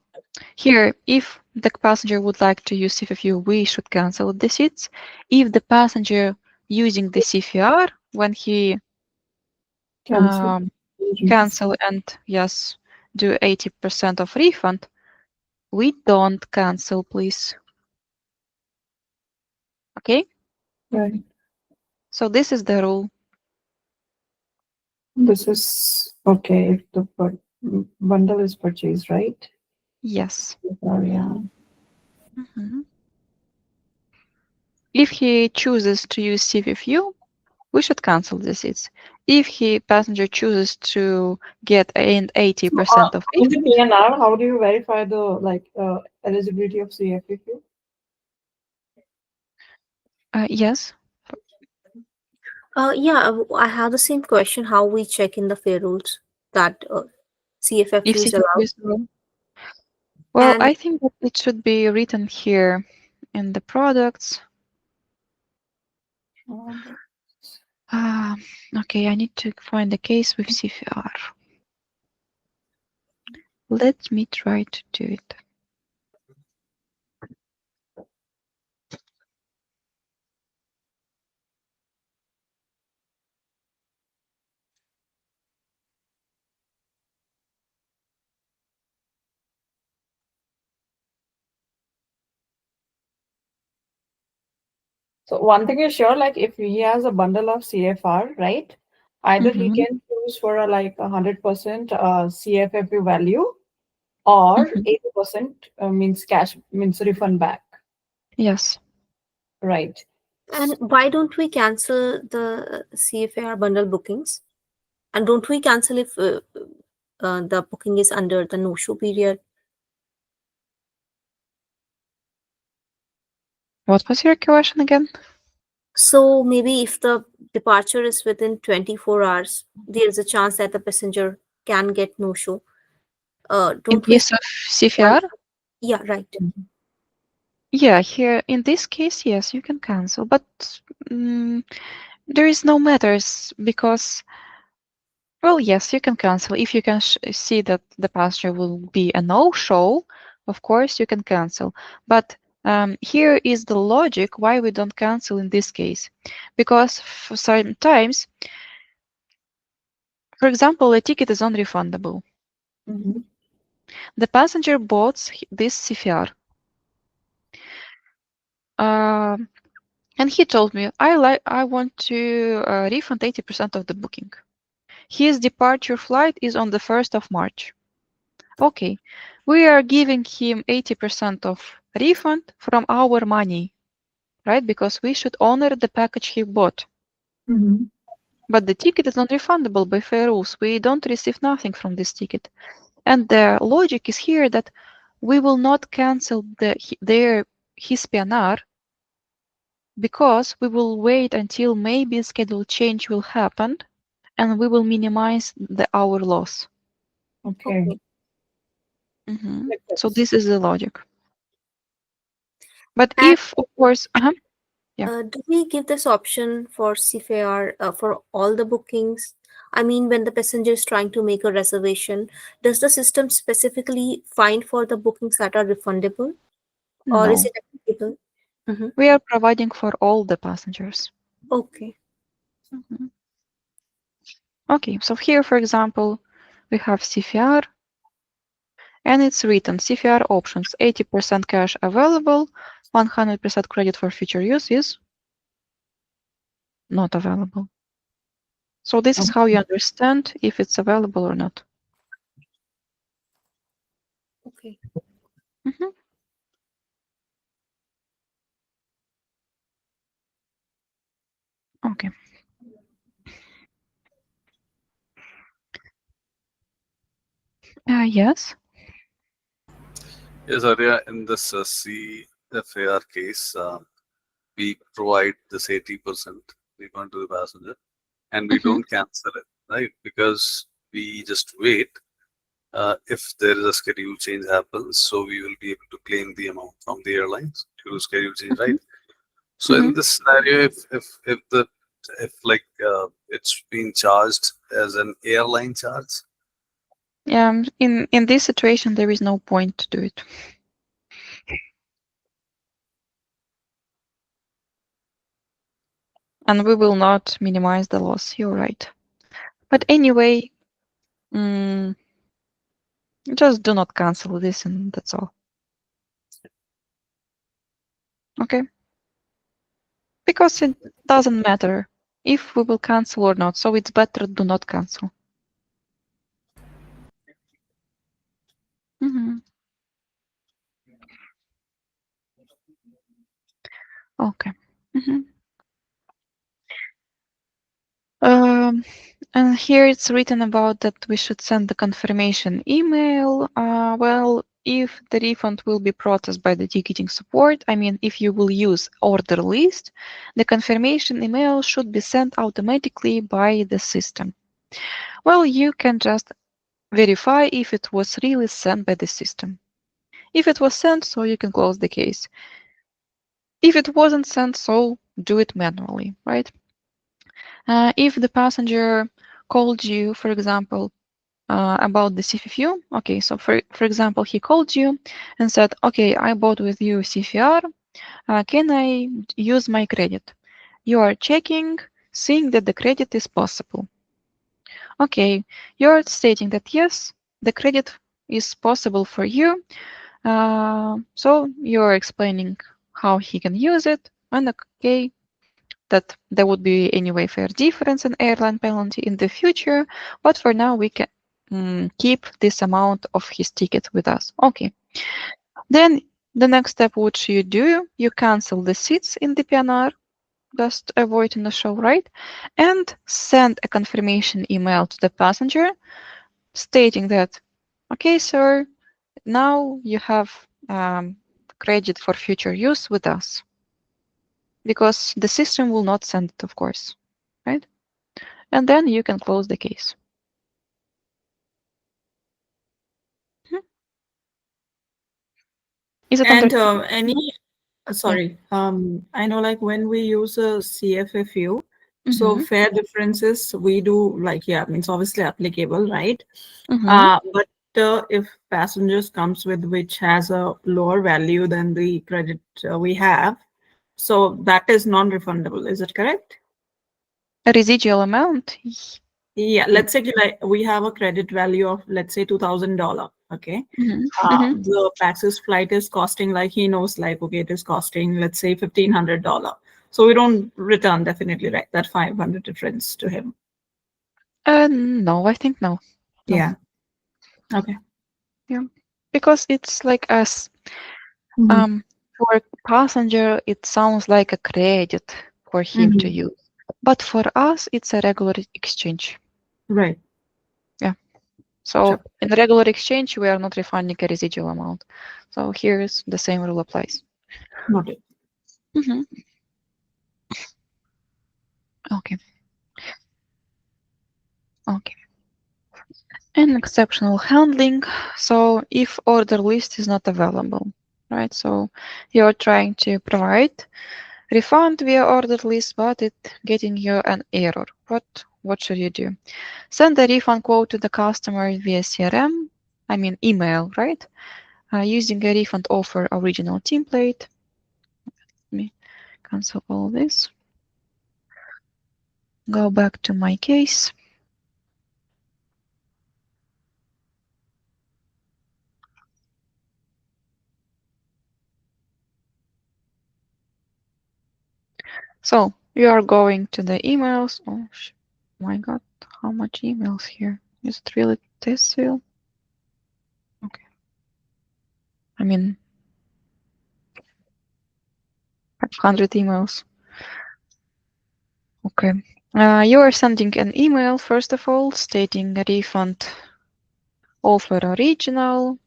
here, if the passenger would like to use CFFU, we should cancel the seats. If the passenger using the CFR, when he Cancel. cancel and yes, do 80% of refund, we don't cancel, please. Okay? Right. So this is the rule. This is okay if the bundle is purchased, right? Yes. Oh, yeah. Mhm. If he chooses to use CFFU, we should cancel the seats. If he passenger chooses to get an 80% of In the refund, PNR, how do you verify the eligibility of CFFU? yes, Yeah, I have the same question. How we check in the fair rules that if CFFU is CFFU allowed? is wrong. Well, And I think that it should be written here in the products. Ah, okay, I need to find a case with CFR. Let me try to do it. So one thing is sure, like if he has a bundle of CFR, right? Either he Mhm, can choose for a like 100% CFFU value, or mhm. 80% means cash, means refund back, Yes. right? And why don't we cancel the CFAR bundle bookings? And don't we cancel if the booking is under the no-show period? What was your question again? So maybe if the departure is within 24 hours, there is a chance that the passenger can get no-show. In Don't we case of CFR? cancel? Yeah, right. Yeah, here in this case, yes, you can cancel, but mm, there is no matters because, well, yes, you can cancel. If you can see that the passenger will be a no-show, of course you can cancel. But here is the logic why we don't cancel in this case. Because for sometimes, for example, a ticket is unrefundable. Mhm. The passenger bought this CFR. Um and he told me, I want to refund 80% of the booking. His departure flight is on the 1st of March. Okay, we are giving him 80% of refund from our money, right? Because we should honor the package he bought. Mhm. But the ticket is not refundable by fair rules. We don't receive nothing from this ticket. And the logic is here that we will not cancel their his PNR because we will wait until maybe schedule change will happen and we will minimize our loss. Okay. Okay. Makes So sense. this is the logic. But And if, of course, yeah, do we give this option for CFAR for all the bookings? I mean, when the passenger is trying to make a reservation, does the system specifically find for the bookings that are refundable, or is no, it applicable? Mm-hmm. we are providing for all the passengers. Okay. Mhm. Okay, so here, for example, we have CFR and it's written CFR options 80% cash available, 100% credit for future use is not available. So this is how you understand if it's available or not. Okay. Mhm. Okay. Yes. Yes, Arya, in this CFAR case, we provide this 80% refund to the passenger and we Mhm. don't cancel it, right? Because we just wait. If there is a schedule change happens, so we will be able to claim the amount from the airlines due to schedule change, right? Mhm. So in Mhm. this scenario, if like it's being charged as an airline charge, In this situation, there is no point to do it. And we will not minimize the loss. You're right. But anyway, mm, just do not cancel this, and that's all. Okay? Because it doesn't matter if we will cancel or not. So it's better do not cancel. Mhm. Okay. Mhm. Um, and here it's written about that we should send the confirmation email. Well, if the refund will be processed by the ticketing support, I mean, if you will use order list, the confirmation email should be sent automatically by the system. Well, you can just verify if it was really sent by the system. If it was sent, so you can close the case. If it wasn't sent, so do it manually, right? If the passenger called you, for example, about the CFU, okay, so for example, he called you and said, okay, I bought with you CFR, can I use my credit? You are checking, seeing that the credit is possible. Okay, you're stating that yes, the credit is possible for you. So you're explaining how he can use it, and okay, that there would be anyway fair difference in airline penalty in the future, but for now we can keep this amount of his ticket with us. Okay. Then the next step, what you do, you cancel the seats in the PNR, just avoiding the show, right? And send a confirmation email to the passenger stating that, okay, sir, now you have credit for future use with us, because the system will not send it, of course, right? And then you can close the case. Is it And understandable? sorry, I know like when we use a CFFU, so Mm-hmm. fair differences we do like, yeah, means obviously applicable, right? Mm-hmm. But if passengers comes with which has a lower value than the credit we have, so that is non-refundable. Is it correct? A residual amount? Yeah, let's say like we have a credit value of let's say $2,000. Okay, Mm-hmm. Mm-hmm. the Pax's flight is costing like he knows like okay it is costing let's say $1,500. So we don't return definitely right that 500 difference to him. No, I think no. No. Yeah. Okay. Yeah. Because it's like as Mhm. for passenger, it sounds like a credit for him to Mhm. use. But for us, it's a regular exchange. Right. Yeah. So Sure. in the regular exchange, we are not refunding a residual amount. So here is the same rule applies. Noted. Mm-hmm. Okay. Okay. And exceptional handling. So if order list is not available, right? So you're trying to provide refund via order list, but it getting you an error. What should you do? Send the refund quote to the customer via CRM, I mean email, right? Using a refund offer original template. Let me cancel all this. Go back to my case. So you are going to the emails. Oh my god, how much emails here? Is it really this field? Okay. I mean, 500 emails. Okay. You are sending an email, first of all, stating a refund offer original.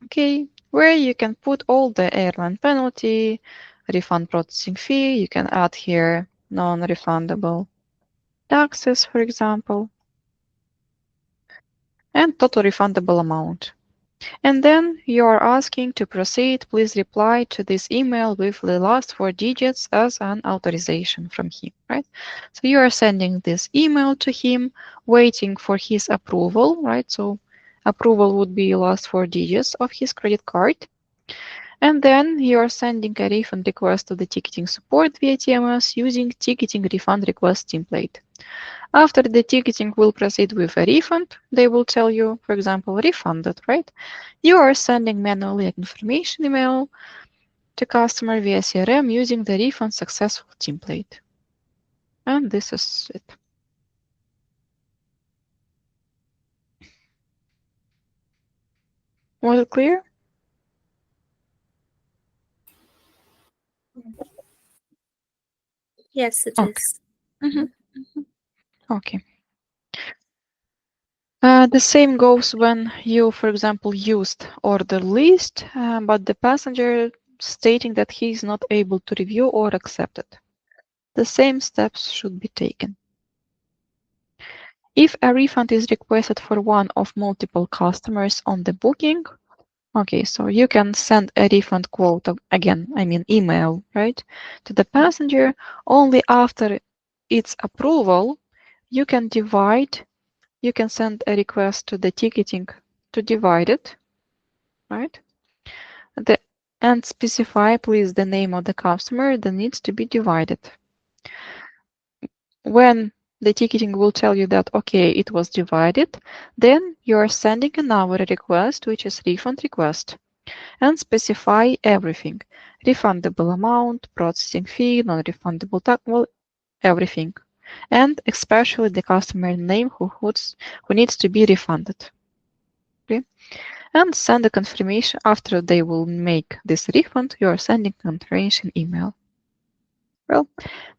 Okay. Where you can put all the airline penalty, refund processing fee. You can add here non-refundable taxes, for example, and total refundable amount. And then you are asking to proceed. Please reply to this email with the last 4 digits as an authorization from him, right? So you are sending this email to him, waiting for his approval, right? So approval would be last 4 digits of his credit card. And then you are sending a refund request to the ticketing support via TMS using ticketing refund request template. After the ticketing will proceed with a refund, they will tell you, for example, refunded, right? You are sending manually a confirmation email to customer via CRM using the refund successful template. And this is it. Was it clear? Yes, it Okay. is. Mhm. Okay. The same goes when you, for example, used order list, but the passenger stating that he is not able to review or accept it. The same steps should be taken. If a refund is requested for one of multiple customers on the booking, okay, so you can send a refund quote again, I mean email, right, to the passenger. Only after its approval, you can send a request to the ticketing to divide it, right? And specify, please, the name of the customer that needs to be divided. When the ticketing will tell you that, okay, it was divided, then you are sending another request, which is refund request. and specify everything: refundable amount, processing fee, non-refundable tax, well, everything, and especially the customer name who needs to be refunded. Okay? And send a confirmation after they will make this refund. You are sending confirmation email. Well,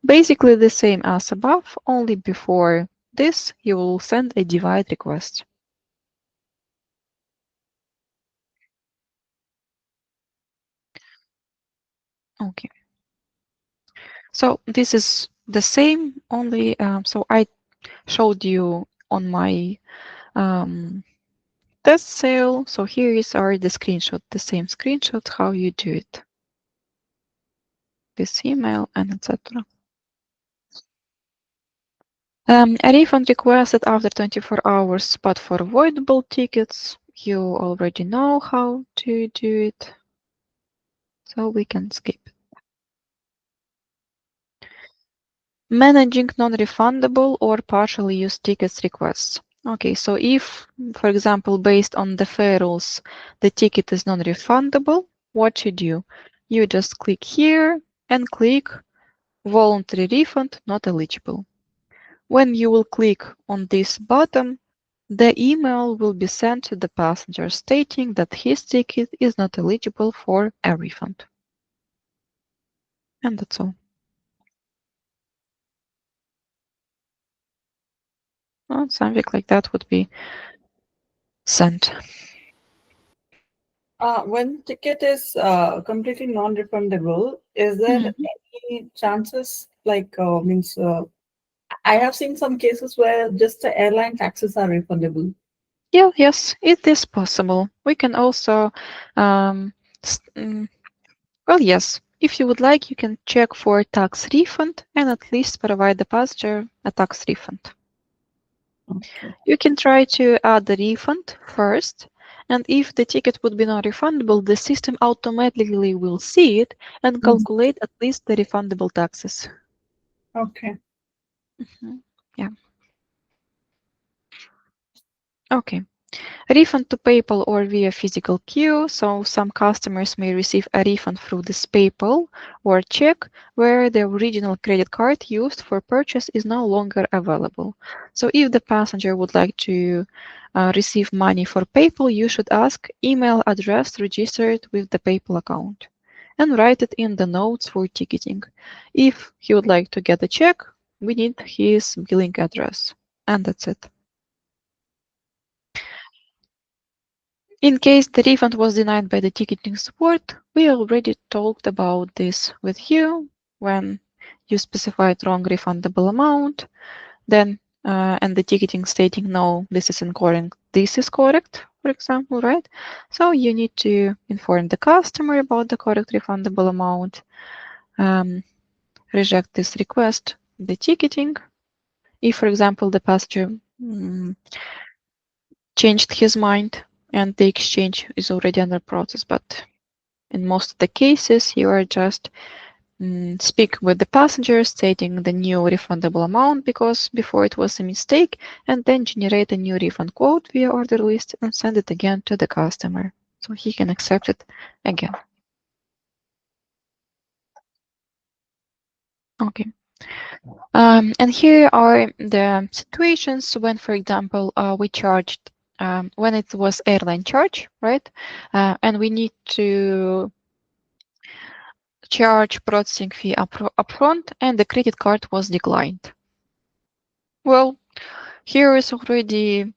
basically the same as above, only before this you will send a divide request. Okay. So this is the same, only so I showed you on my test sale. So here is our the screenshot, the same screenshot how you do it. This email and etc. A refund requested after 24 hours, but for avoidable tickets, you already know how to do it, so we can skip. Managing non-refundable or partially used tickets requests. Okay, so if, for example, based on the FAIR rules, the ticket is non-refundable, what you do? You just click here and click voluntary refund not eligible. When you will click on this button, the email will be sent to the passenger stating that his ticket is not eligible for a refund. And that's all. Well, something like that would be sent. When ticket is completely non-refundable, is there Mhm. any chances like means I have seen some cases where just the airline taxes are refundable. Yeah, yes, it is possible. We can also, um, well, yes, if you would like, you can check for tax refund and at least provide the passenger a tax refund. Okay. You can try to add the refund first, and if the ticket would be non-refundable, the system automatically will see it and Mhm. calculate at least the refundable taxes. Okay. Yeah. Okay. Refund to PayPal or via physical queue. So some customers may receive a refund through this PayPal or check where the original credit card used for purchase is no longer available. So if the passenger would like to receive money for PayPal, you should ask email address registered with the PayPal account and write it in the notes for ticketing. If he would like to get a check, we need his billing address. And that's it. In case the refund was denied by the ticketing support, we already talked about this with you when you specified wrong refundable amount, then and the ticketing stating no, this is incorrect, this is correct, for example, right? So you need to inform the customer about the correct refundable amount, reject this request, the ticketing. If, for example, the passenger changed his mind and the exchange is already under process, but in most of the cases, you are just speak with the passenger stating the new refundable amount because before it was a mistake, and then generate a new refund quote via order list and send it again to the customer so he can accept it again. Okay. And here are the situations when, for example, we charged when it was airline charge, right? And we need to charge processing fee upfront and the credit card was declined. Well, here is already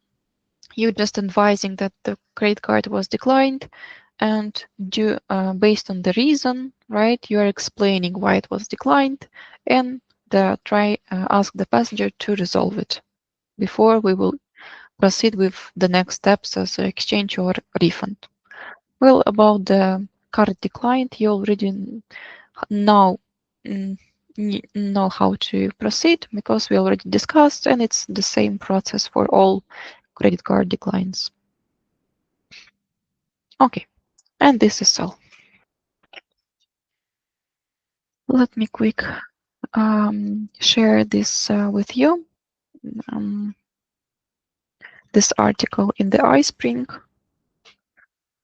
you just advising that the credit card was declined and based on the reason, right, you are explaining why it was declined and ask the passenger to resolve it before we will proceed with the next steps as exchange or refund. Well, about the card declined, you already know know how to proceed because we already discussed and it's the same process for all credit card declines. Okay, and this is all. Let me quick share this with you. Um, this article in the iSpring.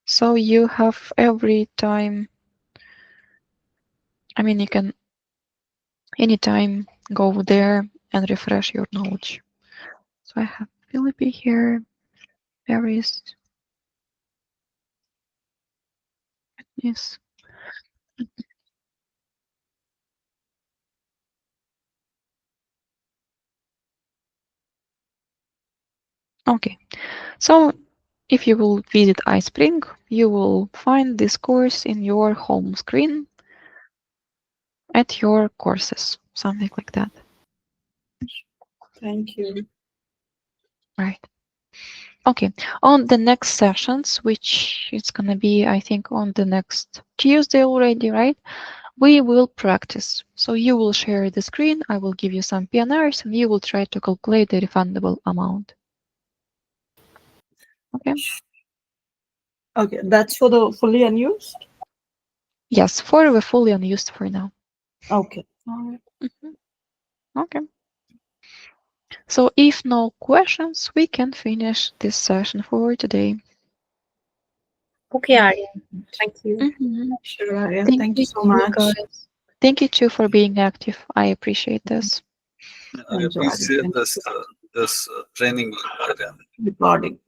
So you have every time, I mean, you can anytime go there and refresh your knowledge. So I have Philippi here. There is yes. Okay. So if you will visit iSpring, you will find this course in your home screen at your courses, something like that. Thank you. Right. Okay. On the next sessions, which is going to be, I think, on the next Tuesday already, right? We will practice. So you will share the screen, I will give you some PNRs, and you will try to calculate the refundable amount. Okay. Okay, that's for the fully unused? Yes, for the fully unused for now. Okay. Mhm. Okay. So if no questions, we can finish this session for today. Okay, Arya. Thank you. Mhm. Sure, Arya. Thank Thank you so you, much. guys. Thank you too for being active. I appreciate this. Arya, Thank you, please Arya. share Thank this you. training link, Arya. Recording.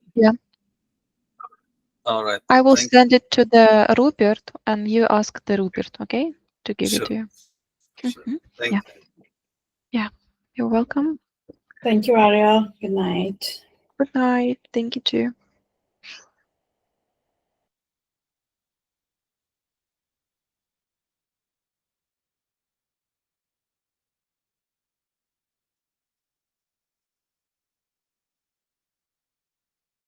All right. I will Thank send it to the Rupert, and you ask the Rupert, okay, to give it Sure. to you. Sure. Mhm. Thank Yeah. you. Yeah. You're welcome. Thank you, Arya. Good night. Good night. Thank you too.